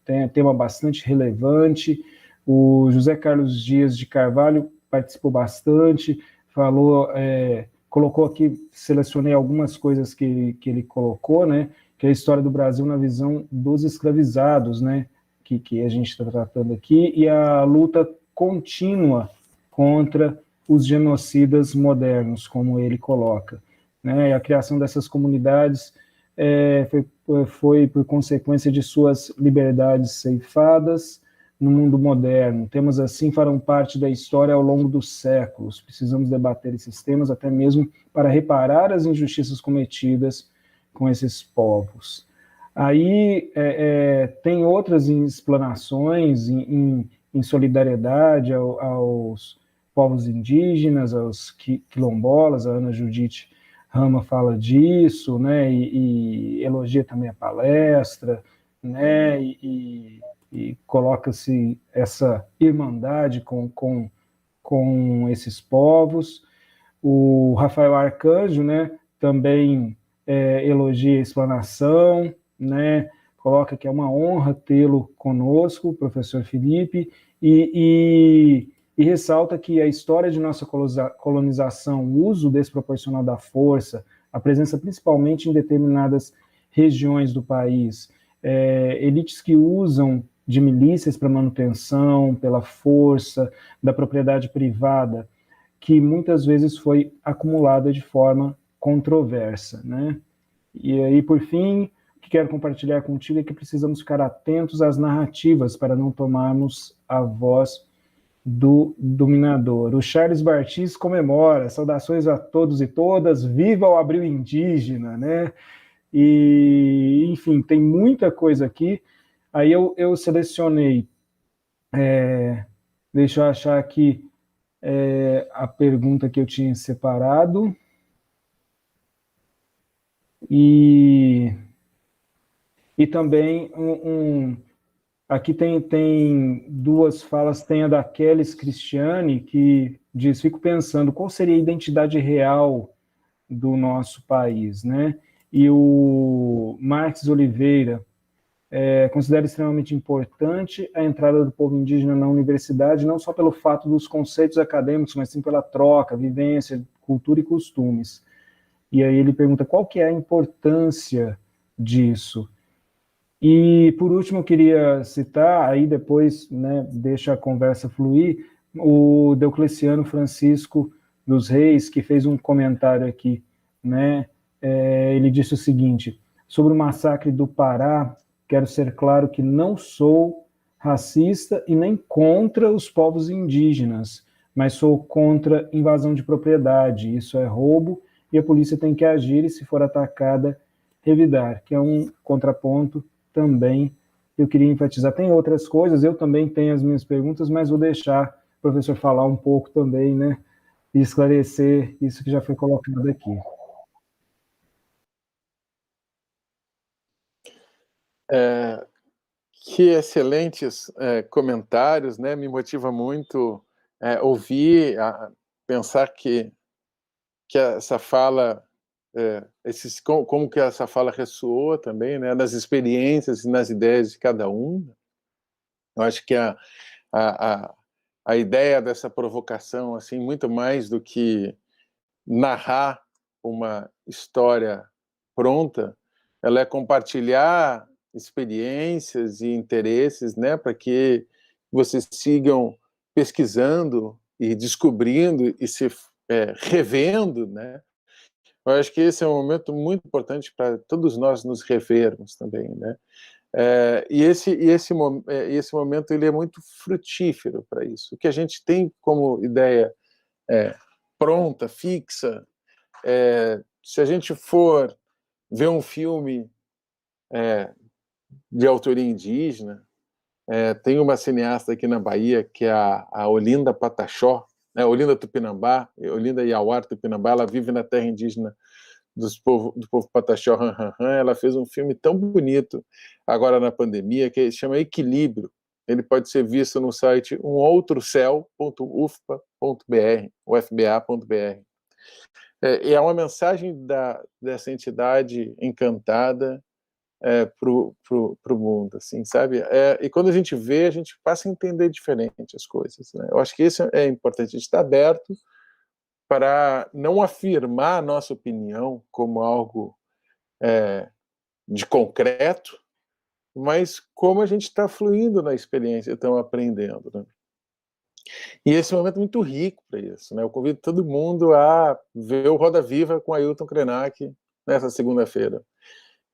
tem tema bastante relevante. O José Carlos Dias de Carvalho participou bastante, falou, colocou aqui, selecionei algumas coisas que ele colocou, né, que é a história do Brasil na visão dos escravizados, né, que a gente está tratando aqui, e a luta contínua contra os genocidas modernos, como ele coloca, né, e a criação dessas comunidades foi por consequência de suas liberdades ceifadas no mundo moderno. Temas assim farão parte da história ao longo dos séculos. Precisamos debater esses temas até mesmo para reparar as injustiças cometidas com esses povos. Aí tem outras explanações em solidariedade aos povos indígenas, aos quilombolas. A Ana Judite Rama fala disso, né, e elogia também a palestra, né, e coloca-se essa irmandade com esses povos. O Rafael Arcanjo, né, também elogia a explanação, né, coloca que é uma honra tê-lo conosco, professor Felipe, e ressalta que a história de nossa colonização, o uso desproporcional da força, a presença principalmente em determinadas regiões do país, elites que usam de milícias para manutenção, pela força da propriedade privada, que muitas vezes foi acumulada de forma controversa, né? E aí, por fim, o que quero compartilhar contigo é que precisamos ficar atentos às narrativas para não tomarmos a voz do dominador. O Charles Bartis comemora: saudações a todos e todas, viva o Abril Indígena, né? E, enfim, tem muita coisa aqui. Aí eu selecionei, deixa eu achar aqui a pergunta que eu tinha separado. E também aqui tem duas falas, tem a da Kelly Cristiane, que diz: fico pensando, qual seria a identidade real do nosso país, né? E o Marques Oliveira considera extremamente importante a entrada do povo indígena na universidade, não só pelo fato dos conceitos acadêmicos, mas sim pela troca, vivência, cultura e costumes. E aí ele pergunta qual que é a importância disso. E, por último, eu queria citar, aí depois, né, deixa a conversa fluir, o Deocleciano Francisco dos Reis, que fez um comentário aqui, né? Ele disse o seguinte: sobre o massacre do Pará, quero ser claro que não sou racista e nem contra os povos indígenas, mas sou contra invasão de propriedade. Isso é roubo e a polícia tem que agir e, se for atacada, revidar, que é um contraponto também eu queria enfatizar. Tem outras coisas, eu também tenho as minhas perguntas, mas vou deixar o professor falar um pouco também, né, e esclarecer isso que já foi colocado aqui. Que excelentes comentários, né? Me motiva muito ouvir, pensar que essa fala, como que essa fala ressoa também, né? Nas experiências e nas ideias de cada um. Eu acho que a, a, a ideia dessa provocação, assim, muito mais do que narrar uma história pronta, ela é compartilhar experiências e interesses, né, para que vocês sigam pesquisando e descobrindo e se revendo, né? Eu acho que esse é um momento muito importante para todos nós nos revermos também, né? Esse momento ele é muito frutífero para isso. O que a gente tem como ideia pronta, fixa, se a gente for ver um filme de autoria indígena, tem uma cineasta aqui na Bahia, que é a Olinda Pataxó, né, Olinda Tupinambá, Olinda Iauar Tupinambá, ela vive na terra indígena do povo Pataxó Ranranran. Ela fez um filme tão bonito agora na pandemia, que se chama Equilíbrio. Ele pode ser visto no site umoutrocel.ufpa.br, ufba.br. E é uma mensagem dessa entidade encantada para o mundo, assim, sabe? E quando a gente vê, a gente passa a entender diferente as coisas, né? Eu acho que isso é importante, a gente está aberto para não afirmar a nossa opinião como algo de concreto, mas como a gente está fluindo na experiência, estão aprendendo, né? E esse é um momento muito rico para isso, né? Eu convido todo mundo a ver o Roda Viva com Ailton Krenak nessa segunda-feira.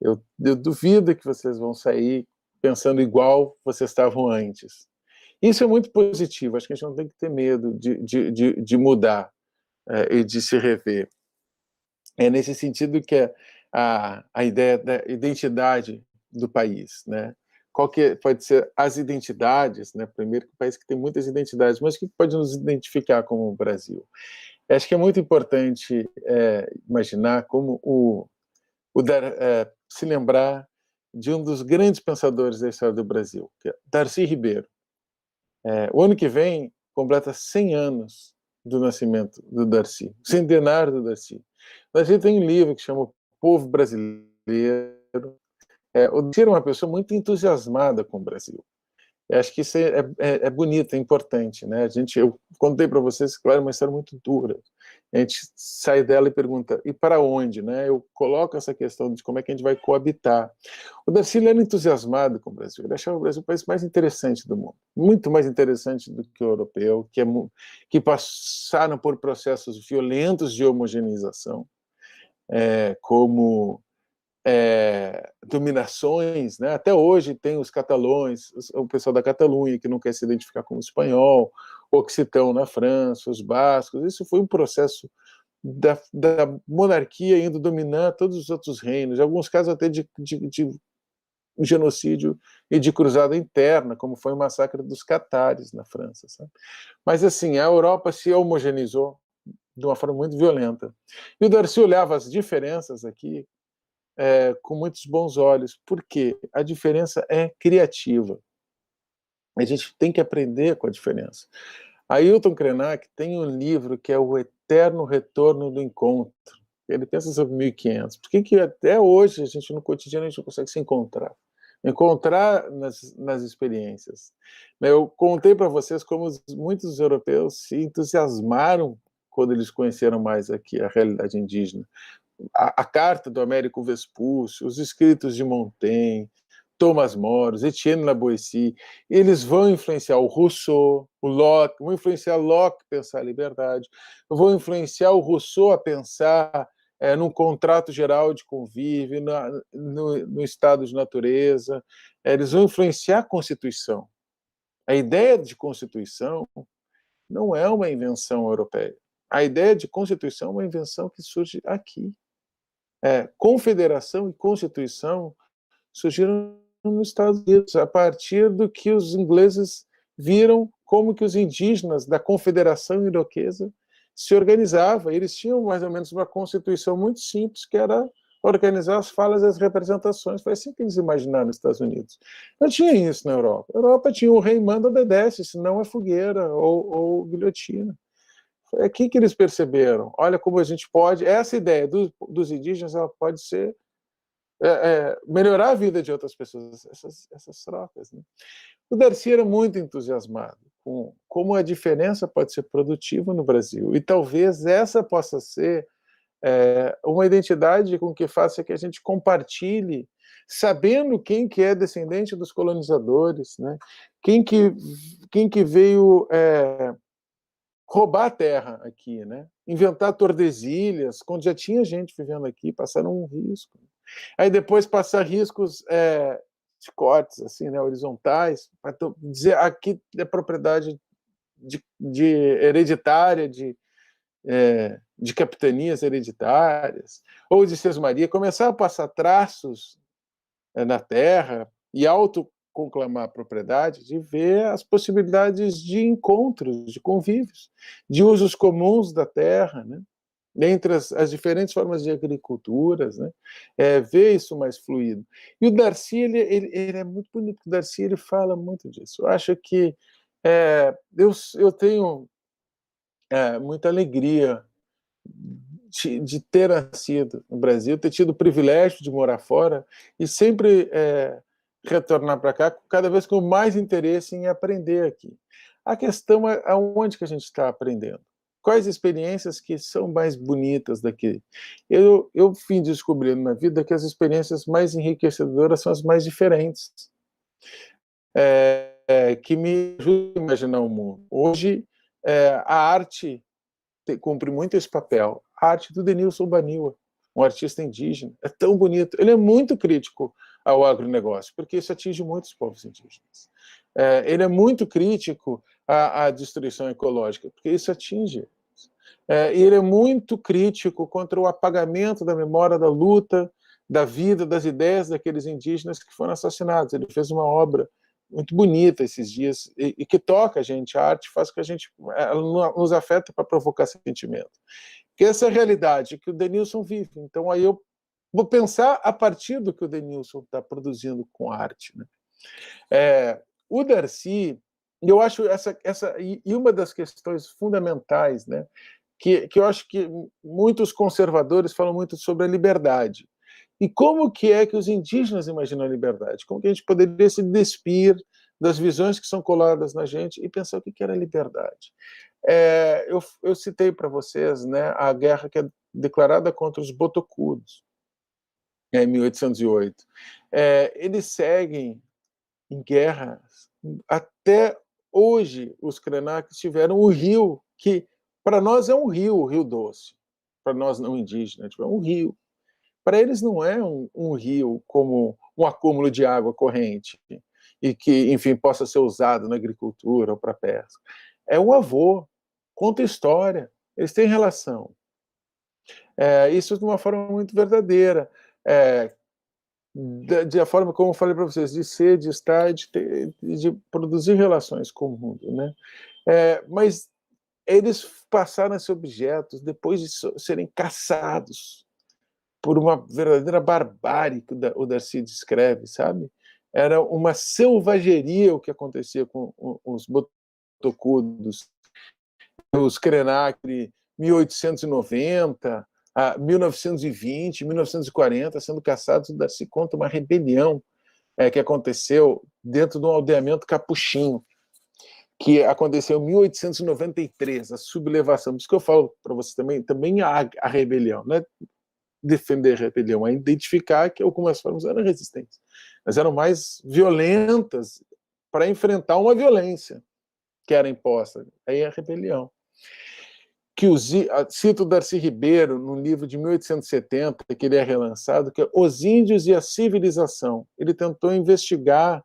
Eu duvido que vocês vão sair pensando igual vocês estavam antes. Isso é muito positivo, acho que a gente não tem que ter medo de mudar e de se rever. É nesse sentido que a ideia da identidade do país, né? Qual que pode ser as identidades, né? Primeiro, que é um país que tem muitas identidades, mas que pode nos identificar como o Brasil. Eu acho que é muito importante imaginar como se lembrar de um dos grandes pensadores da história do Brasil, que é Darcy Ribeiro. O ano que vem completa 100 anos do nascimento do Darcy, centenário do Darcy. O Darcy tem um livro que chama O Povo Brasileiro. O Darcy era uma pessoa muito entusiasmada com o Brasil. Eu acho que isso é bonito, é importante, né? Eu contei para vocês que era uma história muito dura. A gente sai dela e pergunta, e para onde, né? Eu coloco essa questão de como é que a gente vai coabitar. O Darcy era entusiasmado com o Brasil, ele achava o Brasil o país mais interessante do mundo, muito mais interessante do que o europeu, que passaram por processos violentos de homogeneização, como dominações, né? Até hoje tem os catalões, o pessoal da Catalunha que não quer se identificar como espanhol, occitão na França, os bascos. Isso foi um processo da monarquia indo dominar todos os outros reinos, em alguns casos até de genocídio e de cruzada interna, como foi o massacre dos catares na França, sabe? Mas assim, a Europa se homogeneizou de uma forma muito violenta. E o Darcy olhava as diferenças aqui com muitos bons olhos, porque a diferença é criativa. A gente tem que aprender com a diferença. Ailton Krenak tem um livro que é O Eterno Retorno do Encontro. Ele pensa sobre 1500. Por que até hoje, a gente, no cotidiano, a gente não consegue se encontrar? Encontrar nas experiências. Eu contei para vocês como muitos europeus se entusiasmaram quando eles conheceram mais aqui a realidade indígena. A carta do Américo Vespúcio, os escritos de Montaigne, Thomas More, Etienne Laboissy, eles vão influenciar o Rousseau, o Locke, vão influenciar Locke a pensar a liberdade, vão influenciar o Rousseau a pensar num contrato geral de convívio, no estado de natureza. Eles vão influenciar a Constituição. A ideia de Constituição não é uma invenção europeia. A ideia de Constituição é uma invenção que surge aqui. Confederação e Constituição surgiram nos Estados Unidos, a partir do que os ingleses viram como que os indígenas da Confederação Iroquesa se organizavam. Eles tinham mais ou menos uma constituição muito simples, que era organizar as falas e as representações. Foi assim que eles imaginaram nos Estados Unidos. Não tinha isso na Europa. Na Europa tinha o rei manda, obedece, senão é fogueira ou guilhotina. Foi aqui que eles perceberam. Olha como a gente pode... Essa ideia dos indígenas, ela pode ser melhorar a vida de outras pessoas, essas trocas. Né? O Darcy era muito entusiasmado com como a diferença pode ser produtiva no Brasil, e talvez essa possa ser uma identidade com que faça que a gente compartilhe, sabendo quem que é descendente dos colonizadores, né? quem que veio roubar a terra aqui, né? Inventar Tordesilhas, quando já tinha gente vivendo aqui, passaram um risco. Aí depois passar riscos de cortes, assim, né, horizontais, para dizer aqui é propriedade de hereditária, de capitanias hereditárias, ou de sesmaria, começar a passar traços na terra e autoconclamar a propriedade, de ver as possibilidades de encontros, de convívios, de usos comuns da terra, né? Entre as diferentes formas de agriculturas, né? Ver isso mais fluido. E o Darcy, ele é muito bonito, o Darcy ele fala muito disso. Eu acho que eu tenho muita alegria de ter nascido no Brasil, ter tido o privilégio de morar fora e sempre retornar para cá, cada vez com mais interesse em aprender aqui. A questão é aonde que a gente está aprendendo. Quais experiências que são mais bonitas daqui? Eu vim descobrindo na vida que as experiências mais enriquecedoras são as mais diferentes, que me ajudam a imaginar o mundo. Hoje, a arte cumpre muito esse papel. A arte do Denilson Baniwa, um artista indígena, é tão bonito. Ele é muito crítico ao agronegócio, porque isso atinge muitos povos indígenas. Ele é muito crítico à destruição ecológica, porque isso atinge. E ele é muito crítico contra o apagamento da memória da luta, da vida, das ideias daqueles indígenas que foram assassinados. Ele fez uma obra muito bonita esses dias, e que toca a gente, a arte faz que a gente, nos afeta para provocar sentimento. Que essa é a realidade que o Denilson vive. Então, aí eu vou pensar a partir do que o Denilson está produzindo com arte. Né? O Darcy, eu acho e uma das questões fundamentais, né, que eu acho que muitos conservadores falam muito sobre a liberdade. E como que é que os indígenas imaginam a liberdade? Como que a gente poderia se despir das visões que são coladas na gente e pensar o que era liberdade? Eu citei para vocês, né, a guerra que é declarada contra os botocudos, em 1808. Eles seguem em guerras até hoje. Os Krenak tiveram o rio, que para nós é um rio, o Rio Doce, para nós não indígenas, é um rio. Para eles não é um rio como um acúmulo de água corrente e que, enfim, possa ser usado na agricultura ou para pesca. É um avô, conta história, eles têm relação. Isso de uma forma muito verdadeira, da forma como eu falei para vocês, de ser, de estar, de produzir relações com o mundo. Né? Mas eles passaram a ser objetos depois de serem caçados por uma verdadeira barbárie que o Darcy descreve, sabe? Era uma selvageria o que acontecia com os botocudos, os Krenak, 1890, a 1920, 1940, sendo caçados. O Darcy conta uma rebelião que aconteceu dentro de um aldeamento capuchinho, que aconteceu em 1893, a sublevação. Por isso que eu falo para você também a rebelião, não é defender a rebelião, é identificar que algumas formas eram resistentes, mas eram mais violentas para enfrentar uma violência que era imposta. Aí a rebelião. Cito Darcy Ribeiro, no livro de 1870, que ele é relançado, que é Os Índios e a Civilização. Ele tentou investigar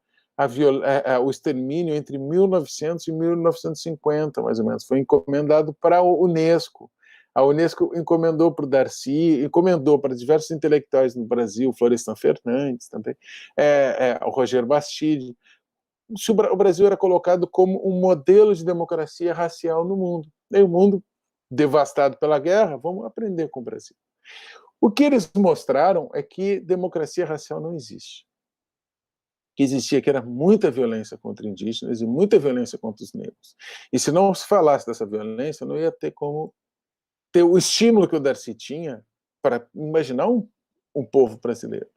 o extermínio entre 1900 e 1950, mais ou menos. Foi encomendado para a Unesco. A Unesco encomendou para o Darcy, encomendou para diversos intelectuais no Brasil, Florestan Fernandes também, o Roger Bastide. O Brasil era colocado como um modelo de democracia racial no mundo. E o mundo, devastado pela guerra, vamos aprender com o Brasil. O que eles mostraram é que democracia racial não existe. Que existia que era muita violência contra indígenas e muita violência contra os negros. E se não se falasse dessa violência, não ia ter como ter o estímulo que o Darcy tinha para imaginar um povo brasileiro.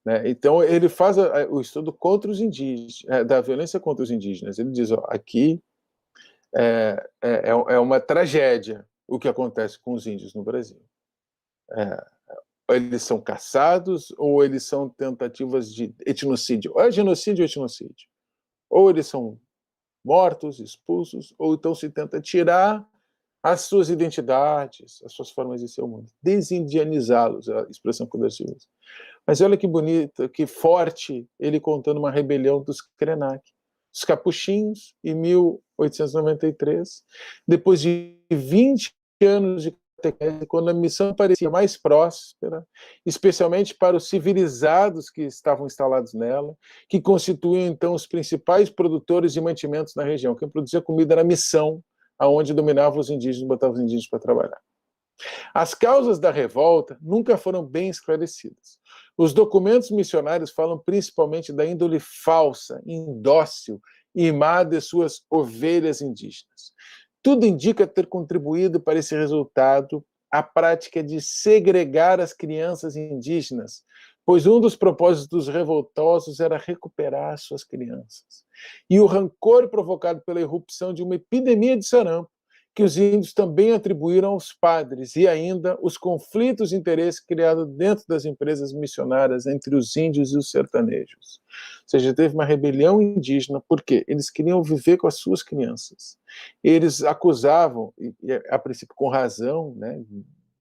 Né? Então, ele faz o estudo contra os indígenas, da violência contra os indígenas. Ele diz, aqui é uma tragédia o que acontece com os índios no Brasil. Eles são caçados ou eles são tentativas de etnocídio. Ou é genocídio ou etnocídio. Ou eles são mortos, expulsos, ou então se tenta tirar as suas identidades, as suas formas de ser o mundo. Desindianizá-los, a expressão que o Darcy usa. Mas olha que bonito, que forte, ele contando uma rebelião dos Krenak, os capuchinhos, em 1893, depois de 20 anos de catequese, quando a missão parecia mais próspera, especialmente para os civilizados que estavam instalados nela, que constituíam, então, os principais produtores de mantimentos na região. Quem produzia comida era a missão, aonde dominavam os indígenas, botavam os indígenas para trabalhar. As causas da revolta nunca foram bem esclarecidas. Os documentos missionários falam principalmente da índole falsa, indócil e má de suas ovelhas indígenas. Tudo indica ter contribuído para esse resultado a prática de segregar as crianças indígenas, pois um dos propósitos dos revoltosos era recuperar suas crianças. E o rancor provocado pela irrupção de uma epidemia de sarampo, que os índios também atribuíram aos padres, e ainda os conflitos de interesse criados dentro das empresas missionárias entre os índios e os sertanejos. Ou seja, teve uma rebelião indígena, porque eles queriam viver com as suas crianças. Eles acusavam, a princípio com razão, né,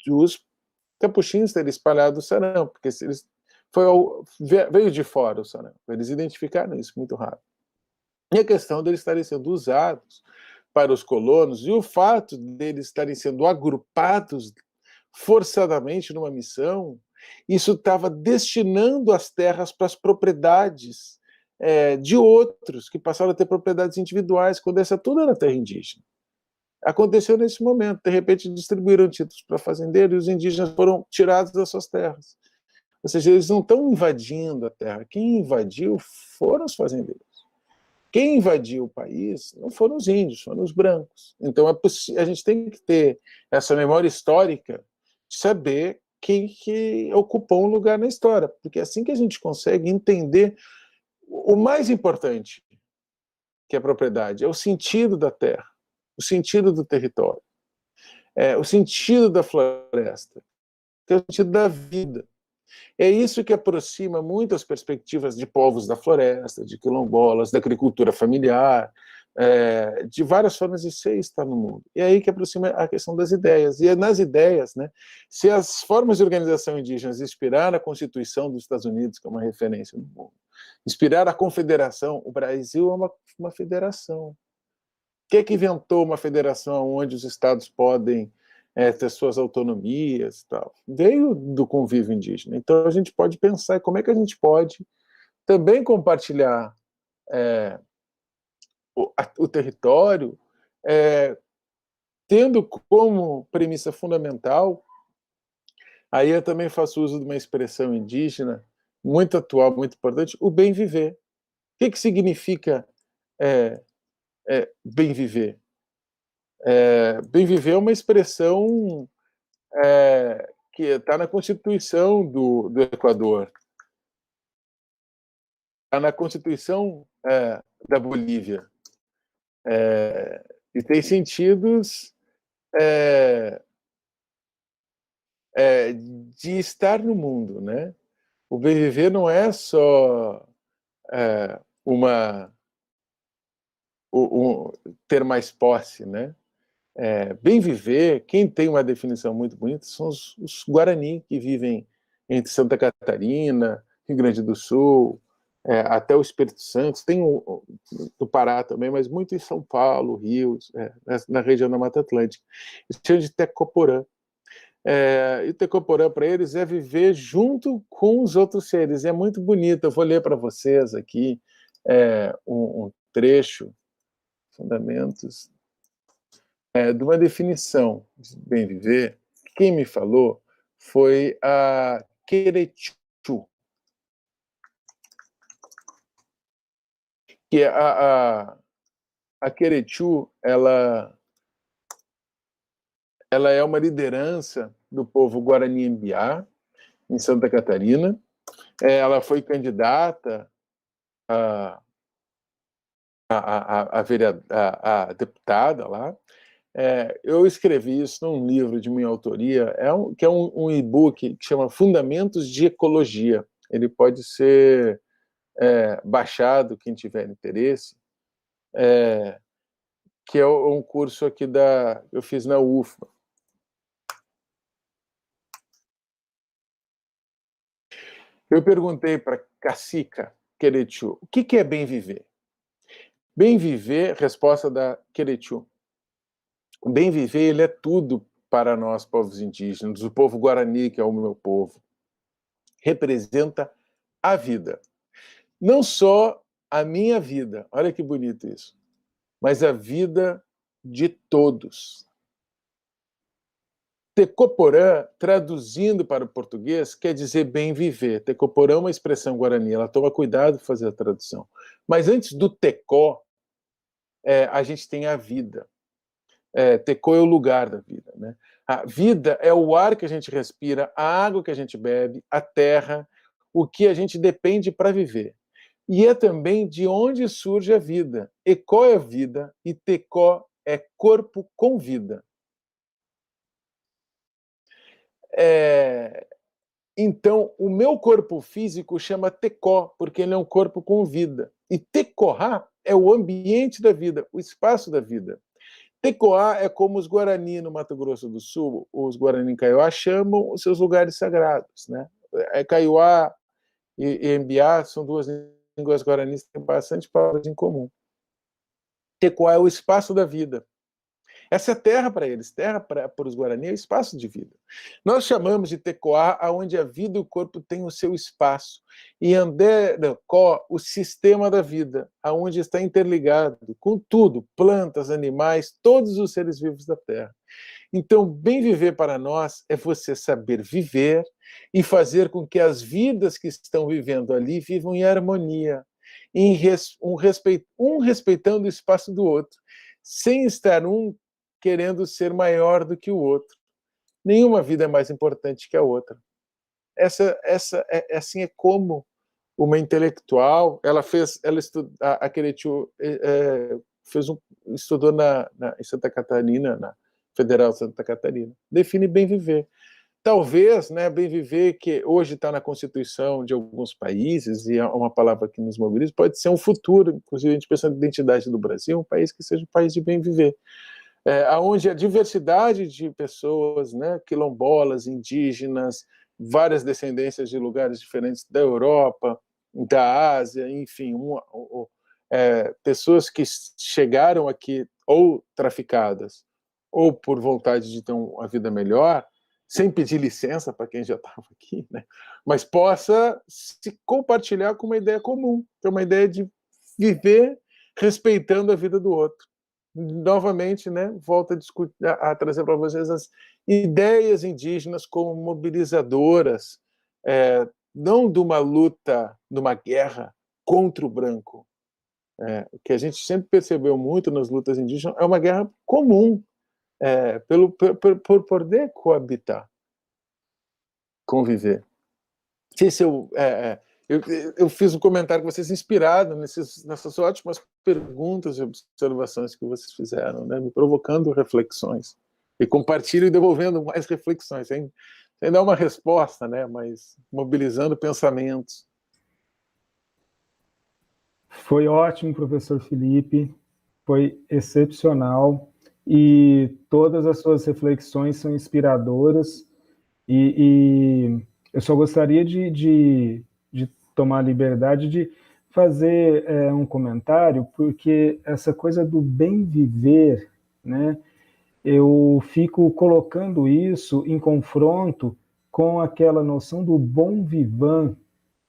os capuchinhos terem espalhado o sarampo, porque veio de fora o sarampo. Eles identificaram isso muito rápido. E a questão deles estarem sendo usados para os colonos, e o fato deles estarem sendo agrupados forçadamente numa missão, isso estava destinando as terras para as propriedades de outros, que passaram a ter propriedades individuais, quando essa tudo era terra indígena. Aconteceu nesse momento, de repente distribuíram títulos para fazendeiros e os indígenas foram tirados das suas terras. Ou seja, eles não estão invadindo a terra, quem invadiu foram os fazendeiros. Quem invadiu o país não foram os índios, foram os brancos. Então a gente tem que ter essa memória histórica de saber quem que ocupou um lugar na história, porque é assim que a gente consegue entender o mais importante, que é a propriedade, é o sentido da terra, o sentido do território, o sentido da floresta, que é o sentido da vida. É isso que aproxima muito as perspectivas de povos da floresta, de quilombolas, da agricultura familiar, de várias formas de ser e estar no mundo. E é aí que aproxima a questão das ideias. E é nas ideias, né, se as formas de organização indígenas inspiraram a Constituição dos Estados Unidos, que é uma referência no mundo, inspiraram a Confederação, o Brasil é uma federação. Quem é que inventou uma federação onde os estados podem ter suas autonomias e tal? Veio do convívio indígena. Então a gente pode pensar como é que a gente pode também compartilhar o território, tendo como premissa fundamental, aí eu também faço uso de uma expressão indígena muito atual, muito importante, o bem viver. O que significa bem viver? Bem viver é uma expressão que está na Constituição do Equador, está na Constituição da Bolívia. E tem sentidos de estar no mundo, né? O bem viver não é só ter mais posse, né? Bem viver, quem tem uma definição muito bonita são os Guarani, que vivem entre Santa Catarina, Rio Grande do Sul, até o Espírito Santo, tem do Pará também, mas muito em São Paulo, Rio, na região da Mata Atlântica. Eles chamam de Tecoporã. E Tecoporã, para eles, é viver junto com os outros seres. É muito bonito. Eu vou ler para vocês aqui um trecho, Fundamentos, de uma definição de bem viver. Quem me falou foi a Querechu, que a Querechu, ela é uma liderança do povo Guarani-Embiá, em Santa Catarina. Ela foi candidata a deputada lá. Eu escrevi isso num livro de minha autoria, que é um e-book que chama Fundamentos de Ecologia. Ele pode ser baixado, quem tiver interesse, que é um curso aqui eu fiz na UFBA. Eu perguntei para Cacica Querechu, o que é bem viver? Bem viver, resposta da Querechu. Bem viver, ele é tudo para nós, povos indígenas, o povo Guarani, que é o meu povo. Representa a vida. Não só a minha vida, olha que bonito isso, mas a vida de todos. Tecoporã, traduzindo para o português, quer dizer bem viver. Tecoporã é uma expressão guarani, ela toma cuidado de fazer a tradução. Mas antes do tecó, a gente tem a vida. Tecó é o lugar da vida, né? A vida é o ar que a gente respira, a água que a gente bebe, a terra, o que a gente depende para viver. E é também de onde surge a vida. Ecó é vida e tecó é corpo com vida. Então, o meu corpo físico chama tecó, porque ele é um corpo com vida. E tecorá é o ambiente da vida, o espaço da vida. Tecoá é como os Guarani no Mato Grosso do Sul, os Guarani em Kaiowá chamam os seus lugares sagrados, né? Kaiowá e Embiá são duas línguas guaranis que têm bastante palavras em comum. Tecoá é o espaço da vida. Essa é terra para eles, terra para os Guarani é o espaço de vida. Nós chamamos de Tecoá, onde a vida e o corpo têm o seu espaço. E Andecó, o sistema da vida, aonde está interligado com tudo, plantas, animais, todos os seres vivos da terra. Então, bem viver para nós é você saber viver e fazer com que as vidas que estão vivendo ali vivam em harmonia, um respeitando o espaço do outro, sem estar querendo ser maior do que o outro. Nenhuma vida é mais importante que a outra. Assim é como uma intelectual, a Querechu estudou em Santa Catarina, na Federal de Santa Catarina, define bem viver. Talvez, né, bem viver, que hoje está na Constituição de alguns países, e é uma palavra que nos mobiliza, pode ser um futuro, inclusive a gente pensa na identidade do Brasil, um país que seja um país de bem viver. Onde a diversidade de pessoas, né, quilombolas, indígenas, várias descendências de lugares diferentes da Europa, da Ásia, enfim, pessoas que chegaram aqui ou traficadas, ou por vontade de ter uma vida melhor, sem pedir licença para quem já estava aqui, né, mas possa se compartilhar com uma ideia comum, que é uma ideia de viver respeitando a vida do outro. Novamente, né, volto a trazer para vocês as ideias indígenas como mobilizadoras, não de uma luta, de uma guerra contra o branco. O que a gente sempre percebeu muito nas lutas indígenas é uma guerra comum, por poder coabitar. conviver. Não sei se eu fiz um comentário com vocês inspirado nessas ótimas perguntas e observações que vocês fizeram, né? Me provocando reflexões. E compartilho e devolvendo mais reflexões, sem dar uma resposta, né? Mas mobilizando pensamentos. Foi ótimo, professor Felipe, foi excepcional, e todas as suas reflexões são inspiradoras, e eu só gostaria de tomar a liberdade de fazer um comentário, porque essa coisa do bem viver, né, eu fico colocando isso em confronto com aquela noção do bom vivant,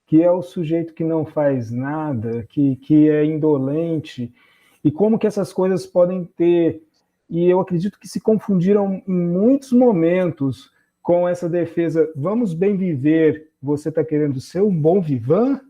que é o sujeito que não faz nada, que é indolente, e como que essas coisas podem ter, e eu acredito que se confundiram em muitos momentos com essa defesa, vamos bem viver, você está querendo ser um bom vivant?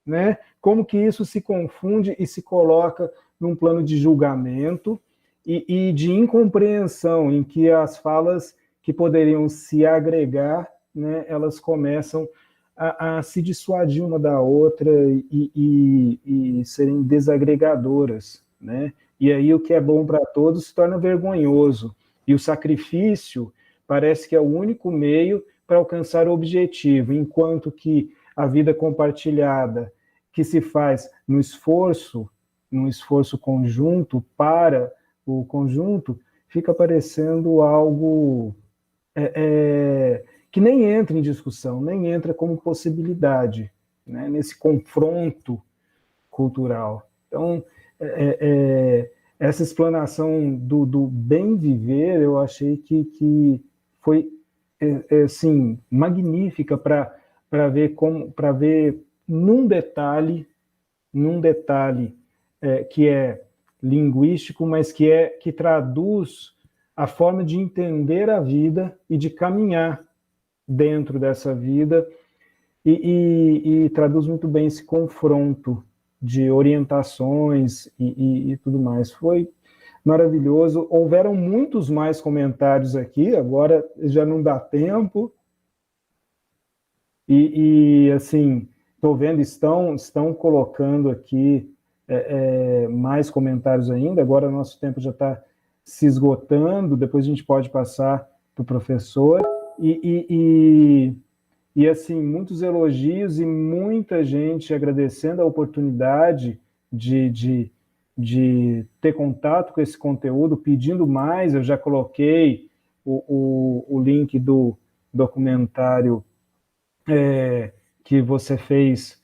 Né? Como que isso se confunde e se coloca num plano de julgamento e de incompreensão, em que as falas que poderiam se agregar, né, elas começam a se dissuadir uma da outra e serem desagregadoras, né? E aí o que é bom para todos se torna vergonhoso. E o sacrifício parece que é o único meio para alcançar o objetivo, enquanto que a vida compartilhada, que se faz num esforço conjunto para o conjunto, fica parecendo algo que nem entra em discussão, nem entra como possibilidade, né, nesse confronto cultural. Então, essa explanação do bem viver, eu achei que foi assim, magnífica para ver num detalhe que é linguístico, mas que traduz a forma de entender a vida e de caminhar dentro dessa vida, e traduz muito bem esse confronto de orientações e tudo mais. Foi maravilhoso. Houveram muitos mais comentários aqui, agora já não dá tempo. Assim, estou vendo, estão colocando aqui mais comentários ainda. Agora nosso tempo já está se esgotando, depois a gente pode passar para o professor. E assim, muitos elogios e muita gente agradecendo a oportunidade de ter contato com esse conteúdo, pedindo mais. Eu já coloquei o link do documentário que você fez,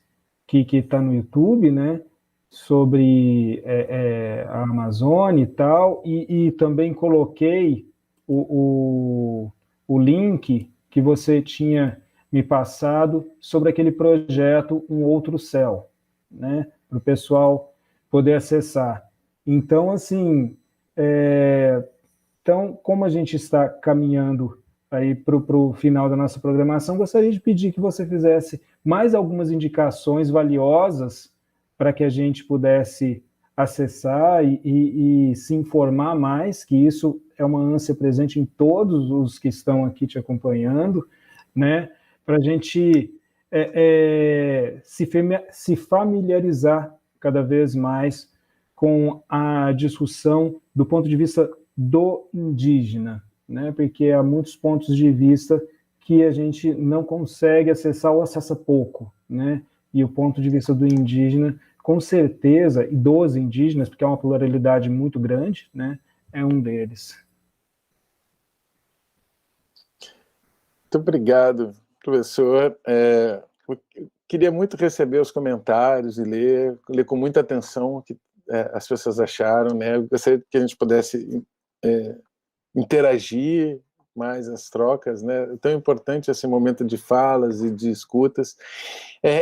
que está no YouTube, né, sobre a Amazônia e tal, e também coloquei o link que você tinha me passado sobre aquele projeto Um Outro Céu, né, para o pessoal poder acessar. Então, assim, como a gente está caminhando aí para o final da nossa programação, gostaria de pedir que você fizesse mais algumas indicações valiosas para que a gente pudesse acessar e se informar mais, que isso é uma ânsia presente em todos os que estão aqui te acompanhando, né? Para a gente se familiarizar cada vez mais com a discussão do ponto de vista do indígena, né? Porque há muitos pontos de vista que a gente não consegue acessar ou acessa pouco, né? E o ponto de vista do indígena, com certeza, e dos indígenas, porque é uma pluralidade muito grande, né? É um deles. Muito obrigado, professor. Eu queria muito receber os comentários e ler com muita atenção o que as pessoas acharam, né? Eu gostaria que a gente pudesse interagir mais as trocas, né? É tão importante esse momento de falas e de escutas.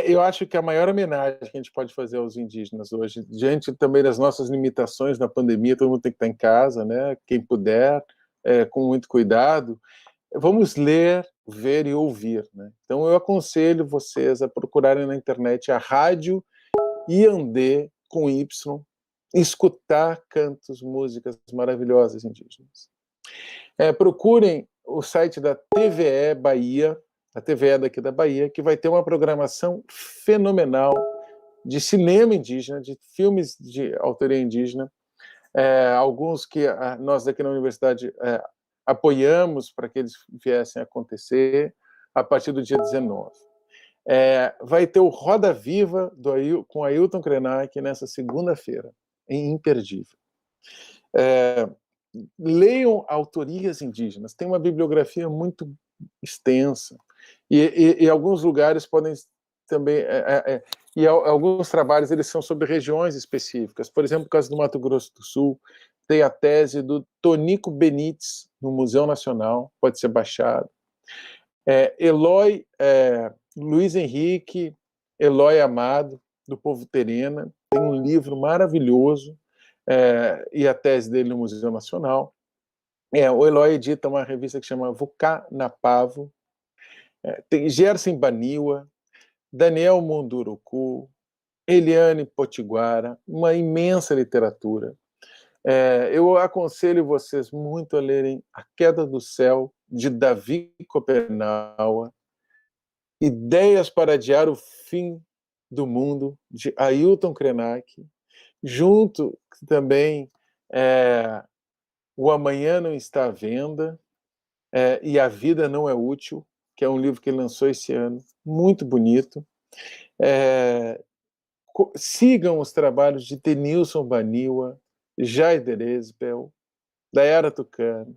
Eu acho que a maior homenagem que a gente pode fazer aos indígenas hoje, diante também das nossas limitações na pandemia, todo mundo tem que estar em casa, né? Quem puder, com muito cuidado, vamos ler, ver e ouvir, né? Então eu aconselho vocês a procurarem na internet a Rádio Iandê, com Y, e escutar cantos, músicas maravilhosas indígenas. Procurem o site da TVE Bahia, a TVE daqui da Bahia, que vai ter uma programação fenomenal de cinema indígena, de filmes de autoria indígena, alguns que nós daqui na universidade apoiamos para que eles viessem a acontecer a partir do dia 19. Vai ter o Roda Viva com Ailton Krenak nessa segunda-feira, imperdível. Leiam autorias indígenas, tem uma bibliografia muito extensa, e alguns lugares podem também... e alguns trabalhos eles são sobre regiões específicas. Por exemplo, no caso do Mato Grosso do Sul, tem a tese do Tonico Benites, no Museu Nacional, pode ser baixado. Eloy, Luiz Henrique, Eloy Amado, do Povo Terena, tem um livro maravilhoso, e a tese dele no Museu Nacional. O Eloy edita uma revista que chama Vucá na Pavo. Tem Gerson Baniwa, Daniel Munduruku, Eliane Potiguara, uma imensa literatura. Eu aconselho vocês muito a lerem A Queda do Céu, de Davi Copenaua, Ideias para Adiar o Fim do Mundo, de Ailton Krenak, junto também O Amanhã Não Está à Venda, e A Vida Não é Útil, que é um livro que ele lançou esse ano, muito bonito. Sigam os trabalhos de Denilson Baniwa, Jaider Esbel, Dayara Tucano,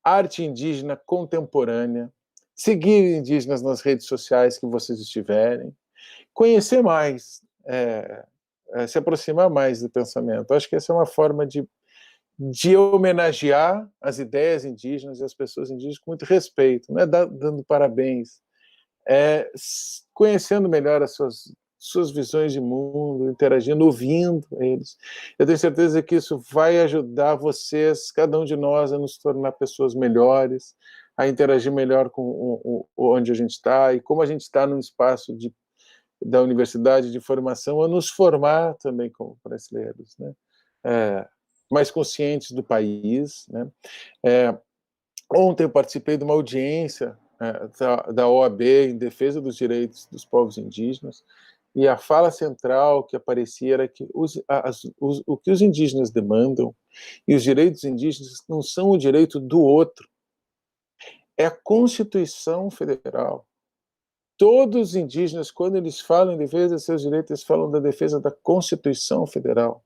arte indígena contemporânea, seguir indígenas nas redes sociais que vocês estiverem, conhecer mais, se aproximar mais do pensamento. Acho que essa é uma forma de homenagear as ideias indígenas e as pessoas indígenas com muito respeito, não é dando parabéns, conhecendo melhor as suas visões de mundo, interagindo, ouvindo eles. Eu tenho certeza que isso vai ajudar vocês, cada um de nós, a nos tornar pessoas melhores, a interagir melhor com onde a gente está, e como a gente está num espaço da universidade de formação, a nos formar também como brasileiros, né? Mais conscientes do país, né? Ontem eu participei de uma audiência da OAB em defesa dos direitos dos povos indígenas, e a fala central que aparecia era que o que os indígenas demandam e os direitos indígenas não são o direito do outro, é a Constituição Federal. Todos os indígenas, quando eles falam em defesa dos seus direitos, eles falam da defesa da Constituição Federal.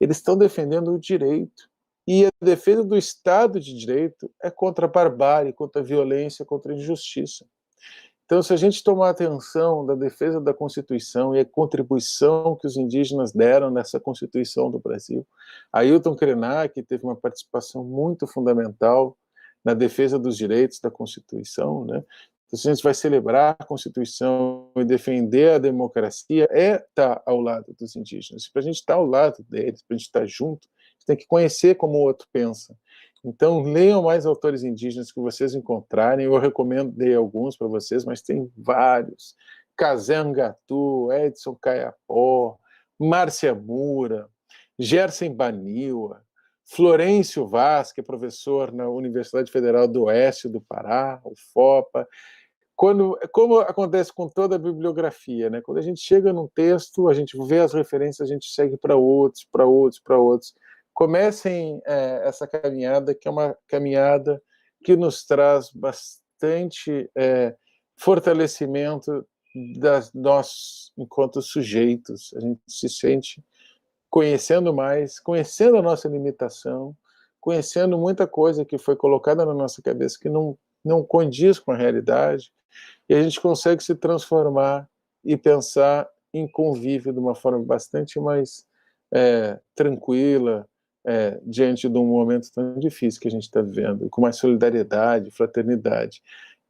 Eles estão defendendo o direito. E a defesa do Estado de Direito é contra a barbárie, contra a violência, contra a injustiça. Então, se a gente tomar atenção da defesa da Constituição e a contribuição que os indígenas deram nessa Constituição do Brasil, Ailton Krenak teve uma participação muito fundamental na defesa dos direitos da Constituição, né? Então, se a gente vai celebrar a Constituição e defender a democracia, estar ao lado dos indígenas. Para a gente estar ao lado deles, para a gente estar junto, a gente tem que conhecer como o outro pensa. Então, leiam mais autores indígenas que vocês encontrarem. Eu recomendei alguns para vocês, mas tem vários. Kazé Angatu, Edson Caiapó, Márcia Mura, Gerson Baniwa, Florencio Vaz, que é professor na Universidade Federal do Oeste do Pará, UFOPA. Como acontece com toda a bibliografia, né? Quando a gente chega num texto, a gente vê as referências, a gente segue para outros, para outros, para outros. Comecem essa caminhada, que é uma caminhada que nos traz bastante fortalecimento nós enquanto sujeitos. A gente se sente conhecendo mais, conhecendo a nossa limitação, conhecendo muita coisa que foi colocada na nossa cabeça que não condiz com a realidade, e a gente consegue se transformar e pensar em convívio de uma forma bastante mais tranquila, diante de um momento tão difícil que a gente está vivendo, com mais solidariedade, fraternidade.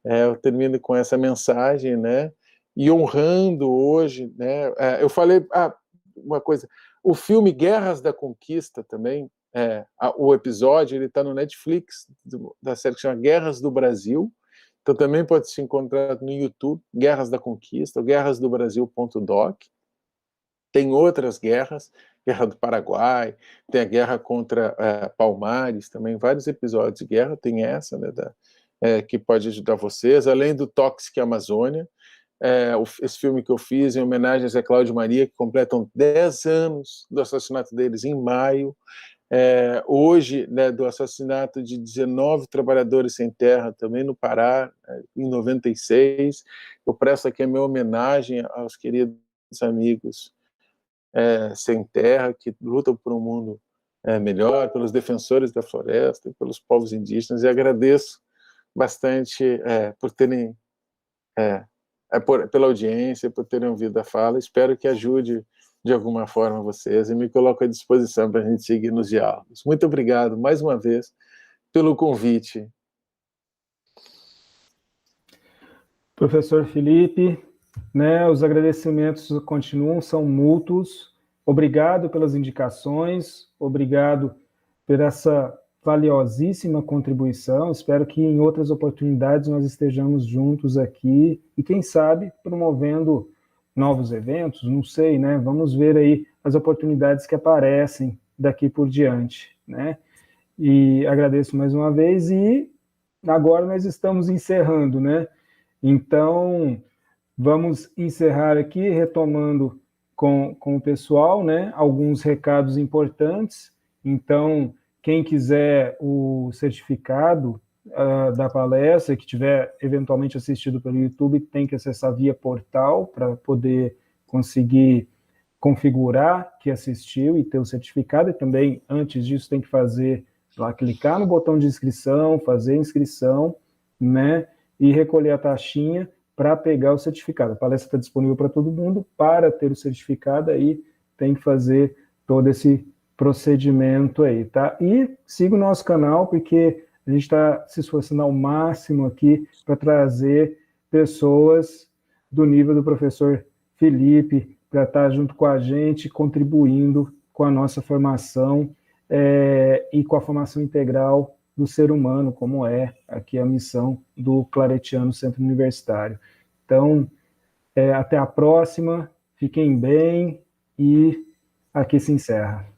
Eu termino com essa mensagem, né, e honrando hoje, né, eu falei, uma coisa, o filme Guerras da Conquista também, o episódio, ele está no Netflix, da série que chama Guerras do Brasil, então também pode se encontrar no YouTube, Guerras da Conquista, guerrasdobrasil.doc. Tem outras guerras, Guerra do Paraguai, tem a guerra contra Palmares, também vários episódios de guerra, tem essa, né, que pode ajudar vocês, além do Toxic Amazônia, esse filme que eu fiz em homenagem a Zé Cláudio e Maria, que completam 10 anos do assassinato deles em maio, hoje, né, do assassinato de 19 trabalhadores sem terra, também no Pará, em 96. Eu presto aqui a minha homenagem aos queridos amigos sem terra, que lutam por um mundo melhor, pelos defensores da floresta e pelos povos indígenas, e agradeço bastante por terem, pela audiência, por terem ouvido a fala. Espero que ajude de alguma forma vocês, e me coloco à disposição para a gente seguir nos diálogos. Muito obrigado, mais uma vez, pelo convite. Professor Felipe, né, os agradecimentos continuam, são mútuos. Obrigado pelas indicações, obrigado por essa valiosíssima contribuição. Espero que em outras oportunidades nós estejamos juntos aqui e, quem sabe, promovendo novos eventos, não sei, né? Vamos ver aí as oportunidades que aparecem daqui por diante, né? E agradeço mais uma vez, e agora nós estamos encerrando, né? Então, vamos encerrar aqui, retomando com o pessoal, né? Alguns recados importantes. Então, quem quiser o certificado da palestra, que tiver eventualmente assistido pelo YouTube, tem que acessar via portal para poder conseguir configurar que assistiu e ter o certificado. E também, antes disso, tem que fazer lá, clicar no botão de inscrição, fazer a inscrição, né? E recolher a taxinha para pegar o certificado. A palestra está disponível para todo mundo. Para ter o certificado, aí tem que fazer todo esse procedimento aí, tá? E siga o nosso canal, porque a gente está se esforçando ao máximo aqui para trazer pessoas do nível do professor Felipe para estar junto com a gente, contribuindo com a nossa formação e com a formação integral do ser humano, como é aqui a missão do Claretiano Centro Universitário. Então, até a próxima, fiquem bem, e aqui se encerra.